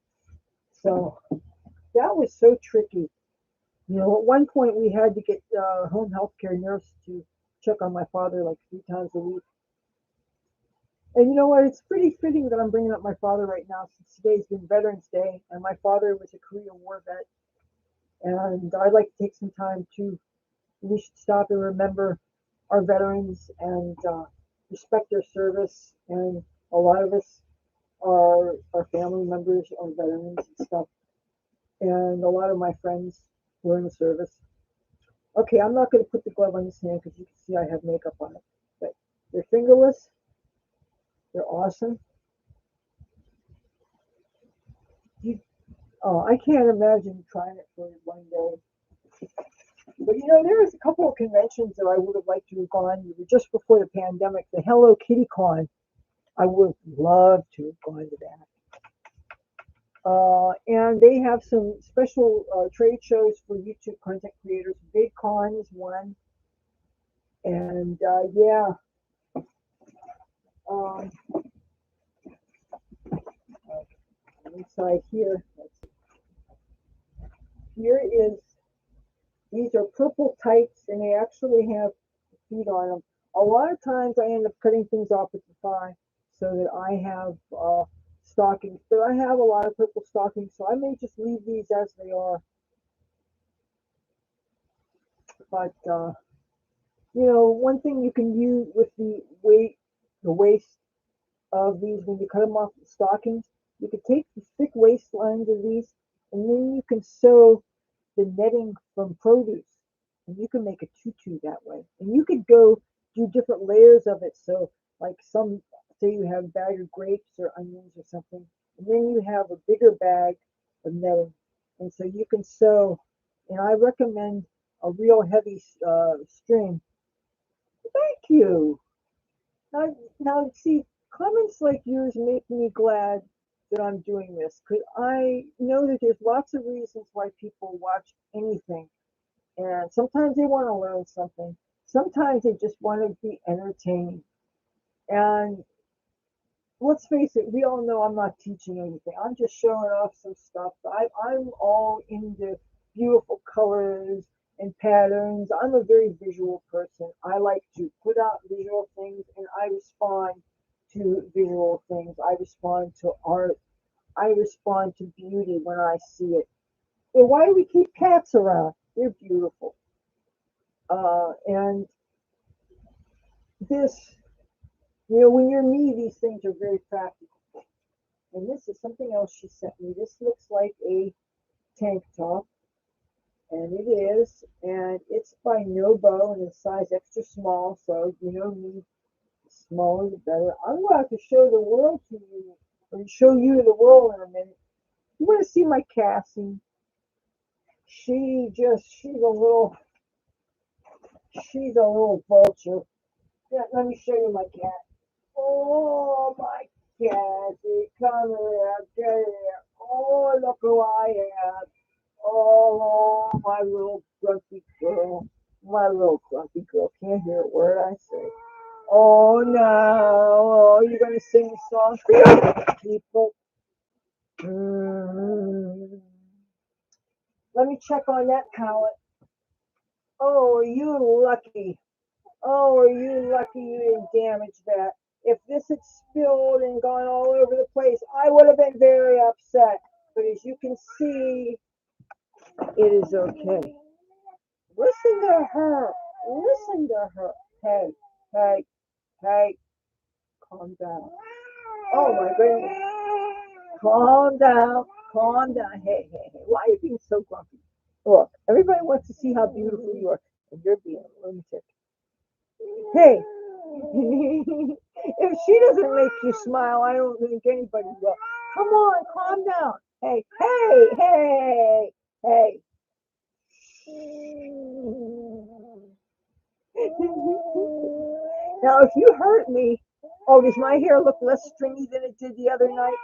So that was so tricky. At one point we had to get home health care nurse to check on my father like 3 times a week. And you know what? It's pretty fitting that I'm bringing up my father right now since today's been Veterans Day, and my father was a Korean War vet. And I'd like to take some time to, we should stop and remember our veterans and respect their service. And a lot of us are family members of veterans and stuff. And a lot of my friends were in the service. Okay, I'm not going to put the glove on this hand because you can see I have makeup on it. But they're fingerless. They're awesome. I can't imagine trying it for one day. But you know, there was a couple of conventions that I would have liked to have gone just before the pandemic. The Hello Kitty Con, I would have loved to have gone to that. And they have some special trade shows for YouTube content creators. Big Con is one. And yeah. Inside here, these are purple tights, and they actually have feet on them. A lot of times I end up cutting things off at the thigh so that I have stockings, but I have a lot of purple stockings, so I may just leave these as they are. But you know, one thing you can use with the waist of these when you cut them off the stockings, you can take the thick waistlines of these, and then you can sew the netting from produce, and you can make a tutu that way. And you could go do different layers of it. So, like some, say you have a bag of grapes or onions or something, and then you have a bigger bag of netting, and so you can sew. And I recommend a real heavy string. Thank you. Now, see, comments like yours make me glad that I'm doing this, because I know that there's lots of reasons why people watch anything. And sometimes they want to learn something. Sometimes they just want to be entertained. And let's face it, we all know I'm not teaching anything. I'm just showing off some stuff. I'm all into beautiful colors and patterns. I'm a very visual person. I like to put out visual things, and I respond to visual things. I respond to art. I respond to beauty when I see it. And why do we keep cats around? They're beautiful. And this, you know, when you're me, these things are very practical. And this is something else she sent me. This looks like a tank top. And it is. And it's by Nobo, and it's size extra small. So, you know me, the smaller the better. I'm going to have to show the world to you, or show you the world in a minute. You want to see my Cassie? She's a little vulture. Yeah, let me show you my cat. Oh, my Cassie, come here. Oh, look who I am. Oh, my little grumpy girl. My little grumpy girl. Can't hear a word I say. Oh, no. Oh, you're going to sing a song for you people? Let me check on that palette. Oh, are you lucky? Oh, are you lucky you didn't damage that? If this had spilled and gone all over the place, I would have been very upset. But as you can see, it is okay. Listen to her. Listen to her. Hey, hey, hey. Calm down. Oh, my goodness. Calm down. Calm down. Hey, hey, hey. Why are you being so grumpy? Look, everybody wants to see how beautiful you are, and you're being a lunatic. Hey, if she doesn't make you smile, I don't think anybody will. Come on, calm down. Hey, hey, hey, hey. Now, if you hurt me, oh, does my hair look less stringy than it did the other night?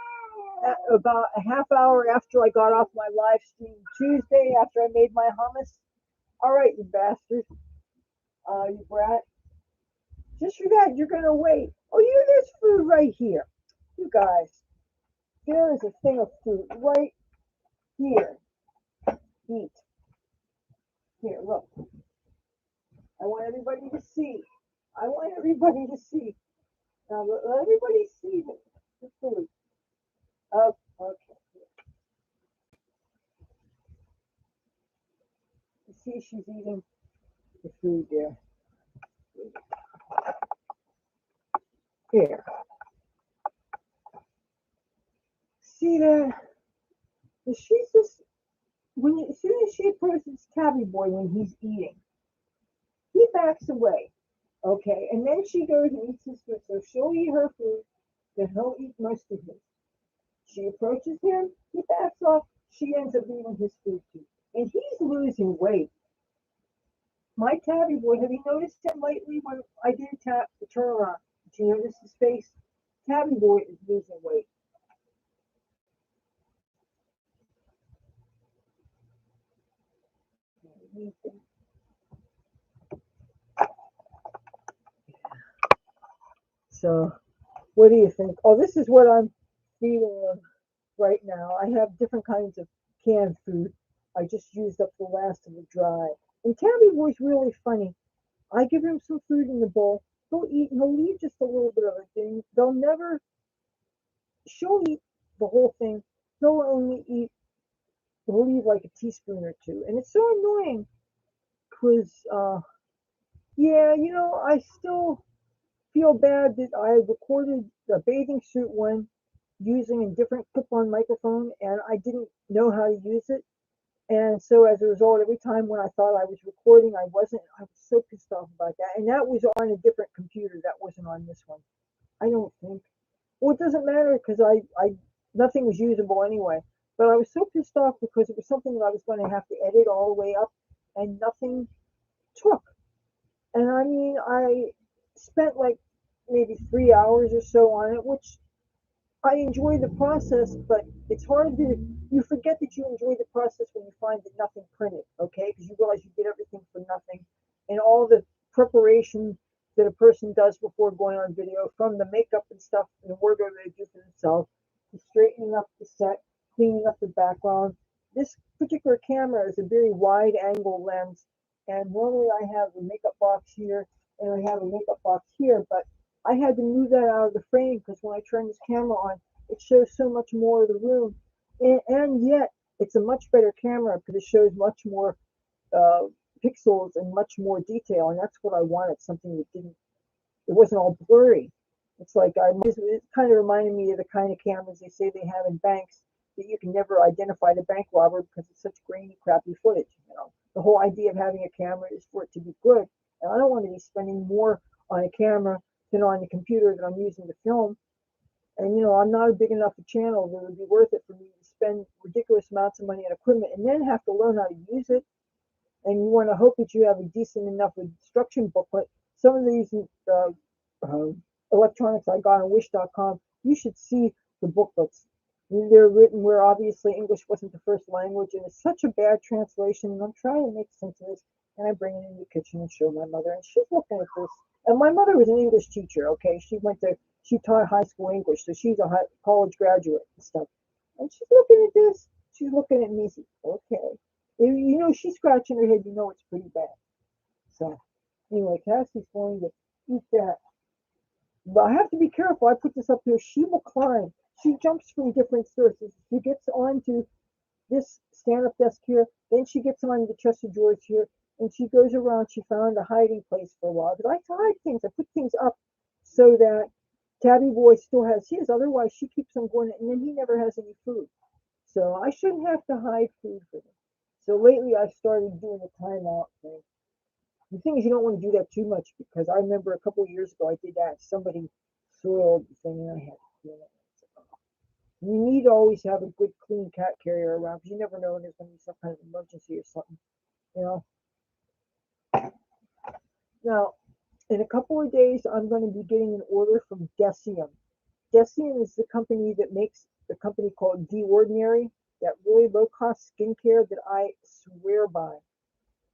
About a half hour after I got off my live stream Tuesday, after I made my hummus. All right, you bastard. You brat. Just for that, you're going to wait. Oh, there's food right here. You guys, there is a thing of food right here. Eat. Here, look. I want everybody to see. I want everybody to see. Now, let everybody see the food. Oh, okay. You see, she's eating the food there. Here. See that? She's just as soon as she approaches Tabby Boy when he's eating, he backs away. Okay, and then she goes and eats his food. So she'll eat her food, then he'll eat most of his. She approaches him, he backs off, she ends up eating his food too. And he's losing weight. My Tabby Boy, have you noticed him lately when I did tap the turnaround? Did you notice his face? Tabby Boy is losing weight. So, what do you think? Oh, this is what I'm feeding them right now. I have different kinds of canned food. I just used up the last of the dry. And Tabby Boy's really funny. I give him some food in the bowl. He'll eat and he'll leave just a little bit of it. They'll never, she'll eat the whole thing. He'll only eat, he'll leave like a teaspoon or two. And it's so annoying because, yeah, I still feel bad that I recorded the bathing suit one using a different clip-on microphone and I didn't know how to use it. And so as a result, every time when I thought I was recording, I wasn't. I was so pissed off about that. And that was on a different computer. That wasn't on this one. I don't think. Well, it doesn't matter because nothing was usable anyway. But I was so pissed off because it was something that I was going to have to edit all the way up and nothing took. And I mean, I spent like maybe 3 hours or so on it, which I enjoy the process, but it's hard to, you forget that you enjoy the process when you find that nothing printed, okay? Because you realize you get everything for nothing. And all the preparation that a person does before going on video, from the makeup and stuff and the wardrobe they do for themselves, to straightening up the set, cleaning up the background. This particular camera is a very wide angle lens, and normally I have a makeup box here and I have a makeup box here, but I had to move that out of the frame because when I turn this camera on, it shows so much more of the room. And yet, it's a much better camera because it shows much more uh, pixels and much more detail. And that's what I wanted, something that it wasn't all blurry. It's like, it kind of reminded me of the kind of cameras they say they have in banks that you can never identify the bank robber because it's such grainy, crappy footage. The whole idea of having a camera is for it to be good. And I don't want to be spending more on a camera than on the computer that I'm using to film. And I'm not a big enough a channel that it would be worth it for me to spend ridiculous amounts of money on equipment and then have to learn how to use it. And you want to hope that you have a decent enough instruction booklet. Some of these uh, electronics I got on Wish.com, you should see the booklets. They're written where obviously English wasn't the first language, and it's such a bad translation. And I'm trying to make sense of this, and I bring it in the kitchen and show my mother, and she's looking at this. And my mother was an English teacher. Okay, she taught high school English, so she's a college graduate and stuff. And she's looking at this. She's looking at me. She's, okay, she's scratching her head. It's pretty bad. So anyway, Cassie's going to eat that. But I have to be careful. I put this up here. She will climb. She jumps from different sources. She gets onto this stand-up desk here. Then she gets onto the chest of drawers here. And she goes around. She found a hiding place for a while. But I hide things. I put things up so that Tabby Boy still has his. Otherwise, she keeps on going. And then he never has any food. So I shouldn't have to hide food for them. So lately, I've started doing a timeout thing. The thing is, you don't want to do that too much because I remember a couple of years ago I did that. Somebody soiled the thing and I had to clean it. You need to always have a good, clean cat carrier around because you never know when there's going to be some kind of emergency or something. You know. Now, in a couple of days, I'm going to be getting an order from Decay. Decay is the company that makes the company called The Ordinary, that really low-cost skincare that I swear by.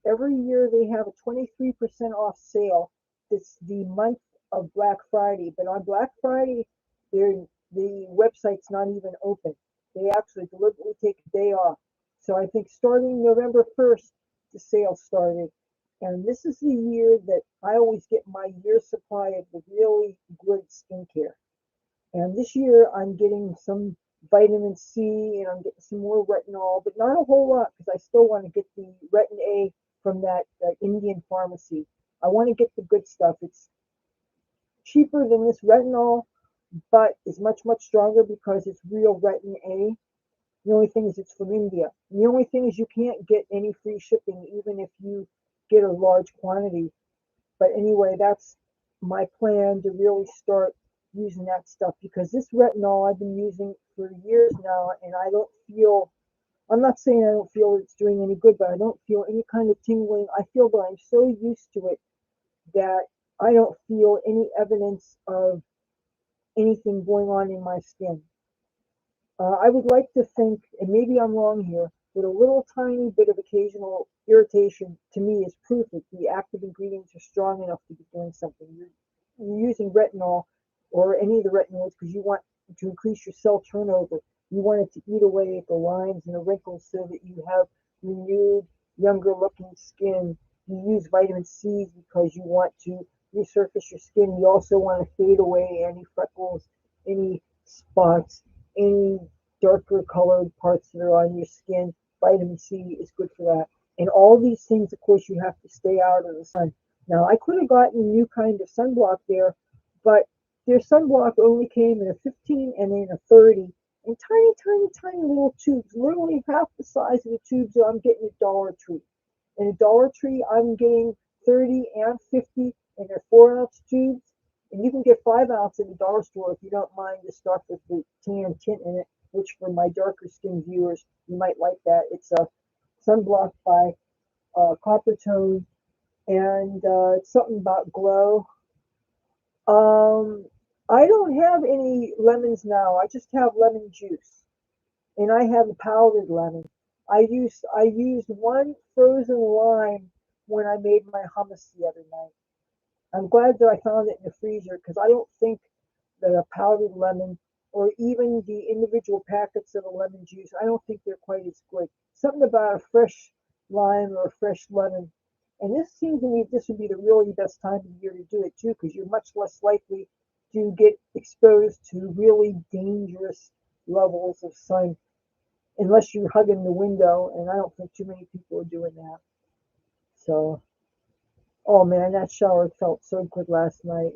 Every year they have a 23% off sale. It's the month of Black Friday, but on Black Friday, the website's not even open. They actually deliberately take a day off. So I think starting November 1st, the sale started. And this is the year that I always get my year's supply of the really good skincare. And this year I'm getting some vitamin C and I'm getting some more retinol, but not a whole lot because I still want to get the Retin A from that Indian pharmacy. I want to get the good stuff. It's cheaper than this retinol, but is much, much stronger because it's real Retin A. The only thing is it's from India. And the only thing is you can't get any free shipping even if you get a large quantity. But anyway, that's my plan to really start using that stuff because this retinol I've been using for years now and I don't feel, I'm not saying I don't feel it's doing any good, but I don't feel any kind of tingling. I feel that I'm so used to it that I don't feel any evidence of anything going on in my skin. I would like to think, and maybe I'm wrong here, that a little tiny bit of occasional irritation to me is proof that the active ingredients are strong enough to be doing something. You're using retinol or any of the retinoids because you want to increase your cell turnover. You want it to eat away at the lines and the wrinkles so that you have renewed, younger looking skin. You use vitamin C because you want to resurface your skin. You also want to fade away any freckles, any spots, any darker colored parts that are on your skin. Vitamin C is good for that. And all these things, of course, you have to stay out of the sun. Now, I could have gotten a new kind of sunblock there, but their sunblock only came in a 15 and in a 30 in tiny, tiny, tiny little tubes, literally half the size of the tubes that I'm getting at Dollar Tree. In a Dollar Tree, I'm getting 30 and 50 in their 4-ounce tubes. And you can get 5-ounce in the dollar store if you don't mind the stuff with the tan tint in it, which for my darker skin viewers, you might like that. It's a sunblock by Copper Tone, and it's something about glow. Um, I don't have any lemons now. I just have lemon juice, and I have a powdered lemon. I used one frozen lime when I made my hummus the other night. I'm glad that I found it in the freezer because I don't think that a powdered lemon or even the individual packets of the lemon juice, I don't think they're quite as good. Something about a fresh lime or a fresh lemon. And this seems to me this would be the really best time of year to do it too because you're much less likely to get exposed to really dangerous levels of sun unless you're hugging the window. And I don't think too many people are doing that. So, oh man, that shower felt so good last night.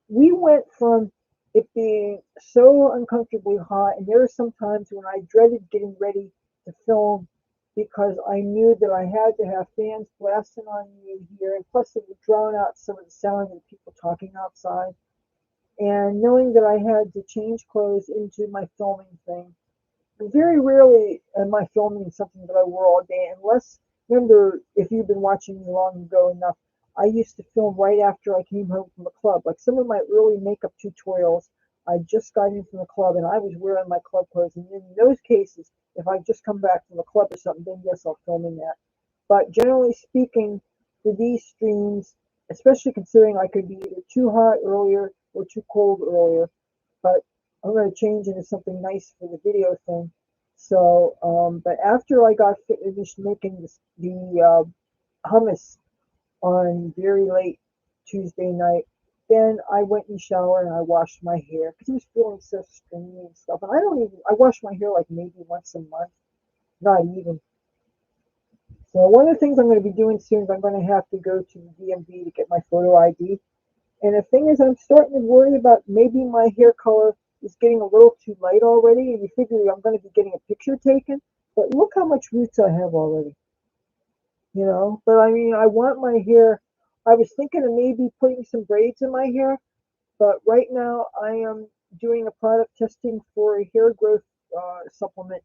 We went from it being so uncomfortably hot, and there were some times when I dreaded getting ready to film because I knew that I had to have fans blasting on me here, and plus it would drown out some of the sound of people talking outside. And knowing that I had to change clothes into my filming thing, very rarely am I filming something that I wore all day, unless, remember, if you've been watching me long ago enough, I used to film right after I came home from the club. Like some of my early makeup tutorials, I just got in from the club and I was wearing my club clothes. And in those cases, if I just come back from the club or something, then yes, I'll film in that. But generally speaking, for these streams, especially considering I could be either too hot earlier or too cold earlier, but I'm going to change into something nice for the video thing. So, but after I got finished making hummus on very late Tuesday night, then I went in the shower and I washed my hair because it was feeling so stringy and stuff. And I wash my hair like maybe once a month, not even. So one of the things I'm going to be doing soon is I'm going to have to go to the DMV to get my photo ID. And the thing is, I'm starting to worry about maybe my hair color is getting a little too light already. And you figure I'm going to be getting a picture taken. But look how much roots I have already, you know. But I mean, I want my hair. I was thinking of maybe putting some braids in my hair. But right now, I am doing a product testing for a hair growth supplement.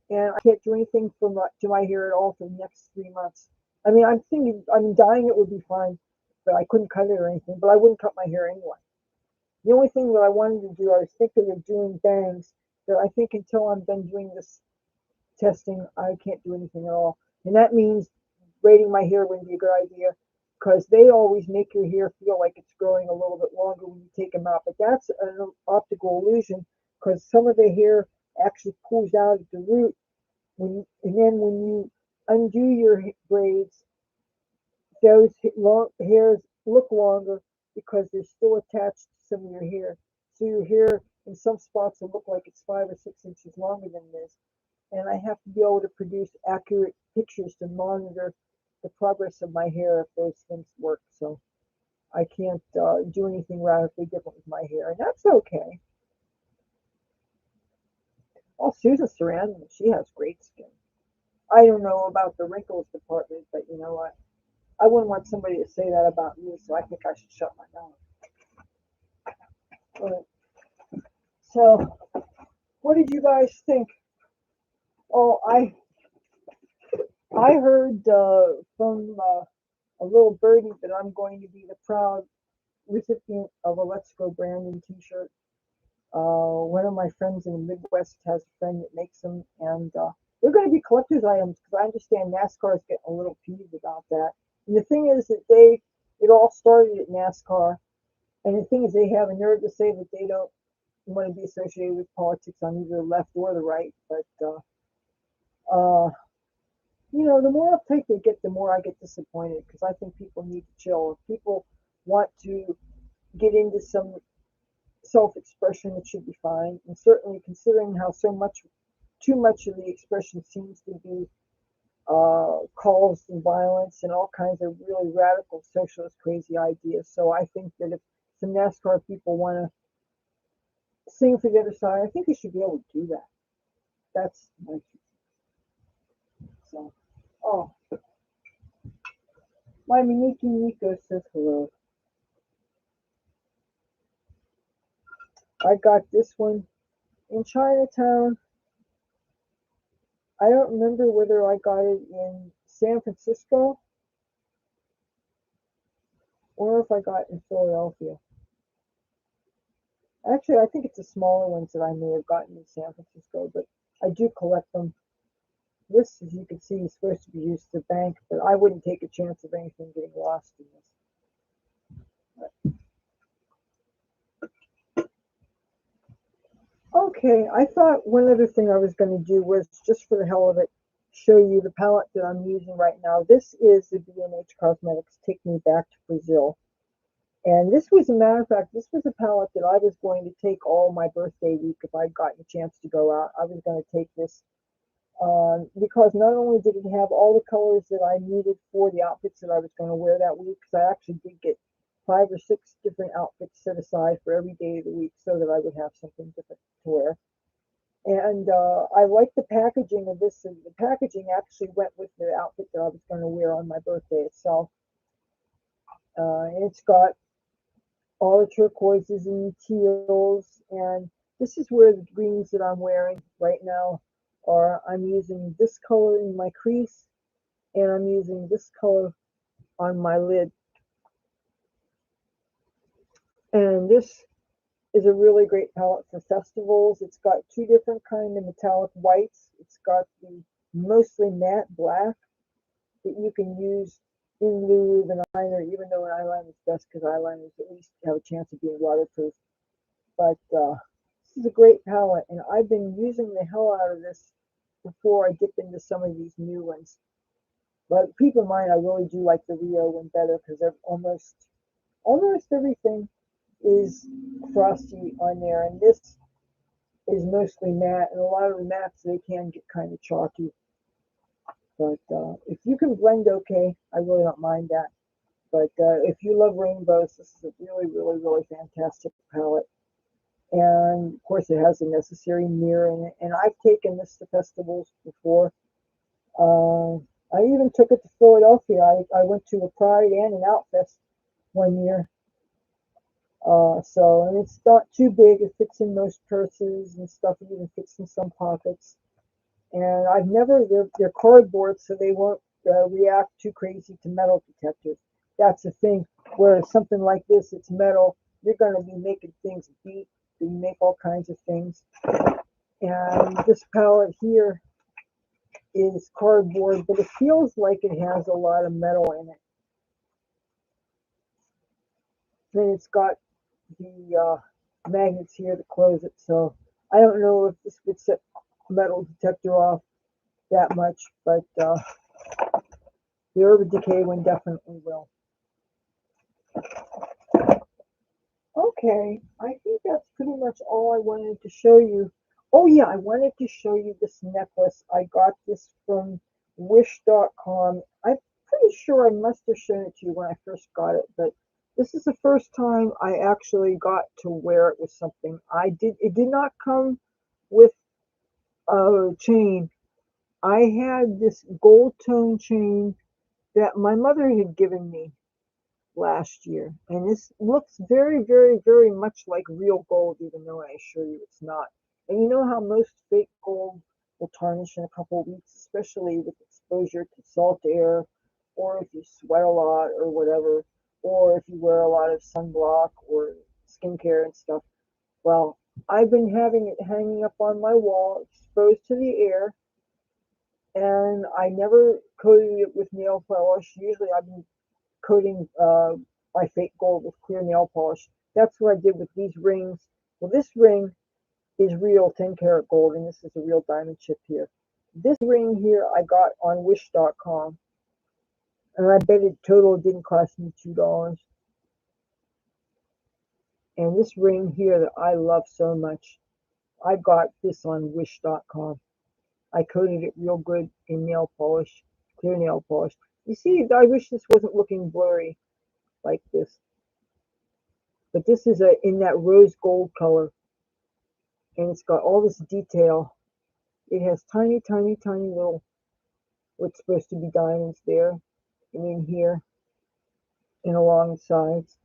And I can't do anything to my hair at all for the next 3 months. I mean, dyeing it would be fine, but I couldn't cut it or anything. But I wouldn't cut my hair anyway. The only thing that I wanted to do, I was thinking of doing bangs, but I think until I'm done doing this testing, I can't do anything at all. And that means braiding my hair wouldn't be a good idea because they always make your hair feel like it's growing a little bit longer when you take them out. But that's an optical illusion because some of the hair actually pulls out at the root and then when you undo your braids, those long hairs look longer because they're still attached to some of your hair. So your hair in some spots will look like it's 5 or 6 inches longer than it is. And I have to be able to produce accurate pictures to monitor the progress of my hair if those things work. So I can't do anything radically different with my hair, and that's okay. Oh, Susan Sarandon, she has great skin. I don't know about the wrinkles department, but you know what? I wouldn't want somebody to say that about me, so I think I should shut my mouth. But, so, what did you guys think? Oh, I heard from a little birdie that I'm going to be the proud recipient of a Let's Go Brandon T-shirt. One of my friends in the Midwest has a friend that makes them, and they're going to be collector's items because I understand NASCAR is getting a little peeved about that. And the thing is that it all started at NASCAR, and the thing is they have a nerve to say that they don't want to be associated with politics on either the left or the right. But uh, the more uptight they get, the more I get disappointed because I think people need to chill. If people want to get into some self-expression, it should be fine. And certainly considering how too much of the expression seems to be calls to violence and all kinds of really radical socialist crazy ideas. So I think that if some NASCAR people want to sing for the other side, I think they should be able to do that. That's my so. Oh, my Miniki Nico says hello. I got this one in Chinatown. I don't remember whether I got it in San Francisco or if I got it in Philadelphia. Actually, I think it's the smaller ones that I may have gotten in San Francisco, but I do collect them. This, as you can see, is supposed to be used as a bank, but I wouldn't take a chance of anything getting lost in this. Okay, I thought one other thing I was going to do was, just for the hell of it, show you the palette that I'm using right now. This is the B&H Cosmetics Take Me Back to Brazil. And this was, a matter of fact, this was a palette that I was going to take all my birthday week if I'd gotten a chance to go out. I was going to take this because not only did it have all the colors that I needed for the outfits that I was going to wear that week, because I actually did get 5 or 6 different outfits set aside for every day of the week so that I would have something different to wear. And I liked the packaging of this, and the packaging actually went with the outfit that I was going to wear on my birthday itself. And it's got all the turquoises and teals, and this is where the greens that I'm wearing right now are. I'm using this color in my crease, and I'm using this color on my lid. And this is a really great palette for festivals. It's got 2 different kind of metallic whites. It's got the mostly matte black that you can use in lieu of an eyeliner, even though an eyeliner is best because eyeliners at least have a chance of being waterproof. But this is a great palette, and I've been using the hell out of this before I dip into some of these new ones. But keep in mind, I really do like the Rio one better because almost everything is frosty on there, and this is mostly matte, and a lot of the mattes, they can get kind of chalky. But if you can blend okay, I really don't mind that. But if you love rainbows, this is a really, really, really fantastic palette. And of course, it has the necessary mirror in it. And I've taken this to festivals before. I even took it to Philadelphia. I went to a Pride and an Outfest one year. And it's not too big. It fits in most purses and stuff. It even fits in some pockets. And they're cardboard, so they won't react too crazy to metal detectors. That's the thing. Whereas something like this, it's metal. You're going to be making things beep. You make all kinds of things. And this palette here is cardboard, but it feels like it has a lot of metal in it. Then it's got the magnets here to close it, so I don't know if this would set metal detector off that much, but The Urban Decay one definitely will. Okay, I think that's pretty much all I wanted to show you. Oh yeah, I wanted to show you this necklace. I got this from Wish.com. I'm pretty sure I must have shown it to you when I first got it, but this is the first time I actually got to wear it with something. It did not come with a chain. I had this gold tone chain that my mother had given me last year. And this looks very, very, very much like real gold, even though I assure you it's not. And you know how most fake gold will tarnish in a couple of weeks, especially with exposure to salt air, or if you sweat a lot or whatever, or if you wear a lot of sunblock or skincare and stuff. Well, I've been having it hanging up on my wall, exposed to the air, and I never coated it with nail polish. Usually I've been coating my fake gold with clear nail polish. That's what I did with these rings. Well, this ring is real 10 karat gold, and this is a real diamond chip here. This ring here I got on Wish.com, and I bet it total didn't cost me $2. And this ring here that I love so much, I got this on Wish.com. I coated it real good in nail polish, clear nail polish. You see, I wish this wasn't looking blurry like this. But this is in that rose gold color, and it's got all this detail. It has tiny, tiny, tiny little, what's supposed to be diamonds there, and in here, and along the sides.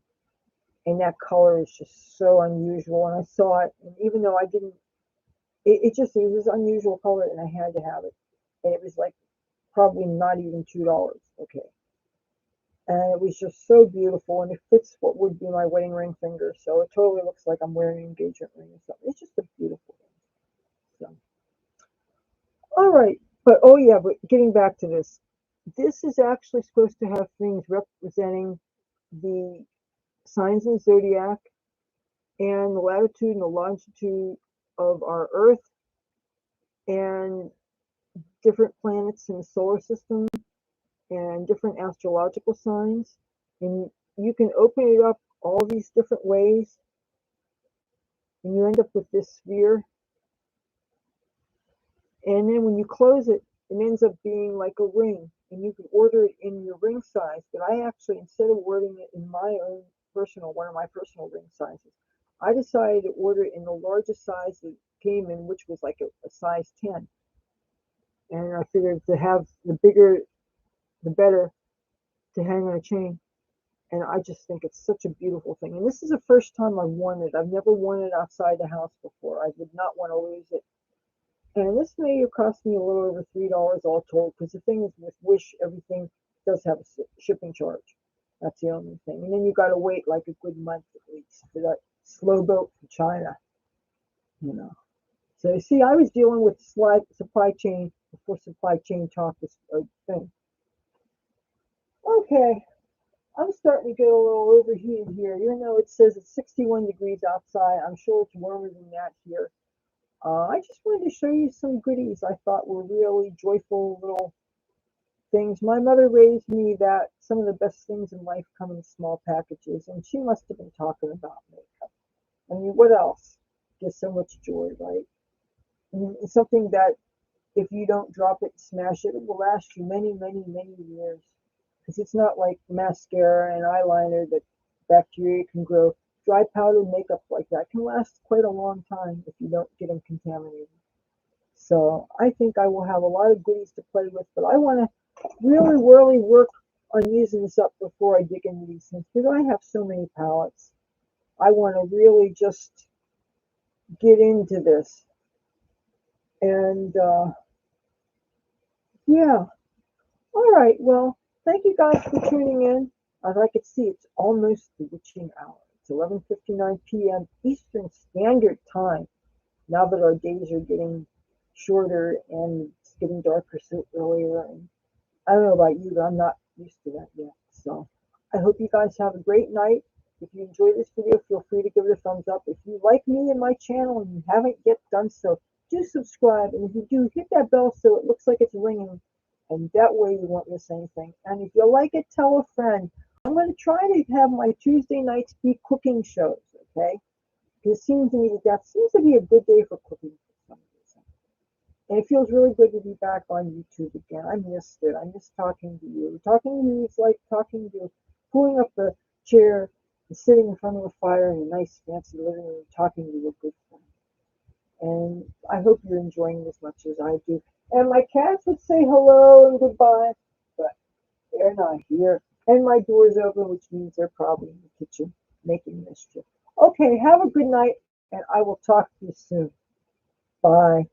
And that color is just so unusual. And I saw it, and even though I didn't, it was unusual color, and I had to have it. And it was like probably not even $2. Okay. And it was just so beautiful, and it fits what would be my wedding ring finger, so it totally looks like I'm wearing an engagement ring or something. It's just a beautiful thing. So, all right, but oh yeah, but getting back to this, this is actually supposed to have things representing the signs in the zodiac and the latitude and the longitude of our Earth and different planets in the solar system and different astrological signs. And you can open it up all these different ways, and you end up with this sphere. And then when you close it, it ends up being like a ring, and you can order it in your ring size. But I actually, instead of ordering it in my own one of my personal ring sizes, I decided to order it in the largest size it came in, which was like a size 10. And I figured to have the bigger, the better to hang on a chain. And I just think it's such a beautiful thing. And this is the first time I've worn it. I've never worn it outside the house before. I would not want to lose it. And this may have cost me a little over $3 all told, because the thing is with Wish, everything does have a shipping charge. That's the only thing. And then you got to wait like a good month at least for that slow boat from China, you know. So you see, I was dealing with supply chain before supply chain talk was a thing. Okay, I'm starting to get a little overheated here. Even though it says it's 61 degrees outside, I'm sure it's warmer than that here. I just wanted to show you some goodies I thought were really joyful little things. My mother raised me that some of the best things in life come in small packages, and she must have been talking about makeup. I mean, what else gives so much joy, right? And it's something that if you don't drop it, smash it, it will last you many, many, many years. Because it's not like mascara and eyeliner that bacteria can grow. Dry powder makeup like that can last quite a long time if you don't get them contaminated. So I think I will have a lot of goodies to play with, but I want to really, really work on using this up before I dig into these things, because I have so many palettes. I want to really just get into this. And yeah, all right. Well, thank you guys for tuning in. As I can see, it's almost the witching hour. It's 11:59 p.m. Eastern Standard Time. Now that our days are getting shorter and it's getting darker so earlier, and I don't know about you, but I'm not used to that yet. So I hope you guys have a great night. If you enjoyed this video, feel free to give it a thumbs up. If you like me and my channel and you haven't yet done so, do subscribe. And if you do, hit that bell so it looks like it's ringing And that way you won't miss anything. And if you like it, tell a friend. I'm going to try to have my Tuesday nights be cooking shows, okay? Because it seems to me that seems to be a good day for cooking for some reason. And it feels really good to be back on YouTube again. I missed it. I miss talking to you. Talking to you is like talking to you, pulling up the chair and sitting in front of a fire in a nice fancy living room talking to your good friend. And I hope you're enjoying it as much as I do. And my cats would say hello and goodbye, but they're not here. And my door's open, which means they're probably in the kitchen making mischief. Okay, have a good night, and I will talk to you soon. Bye.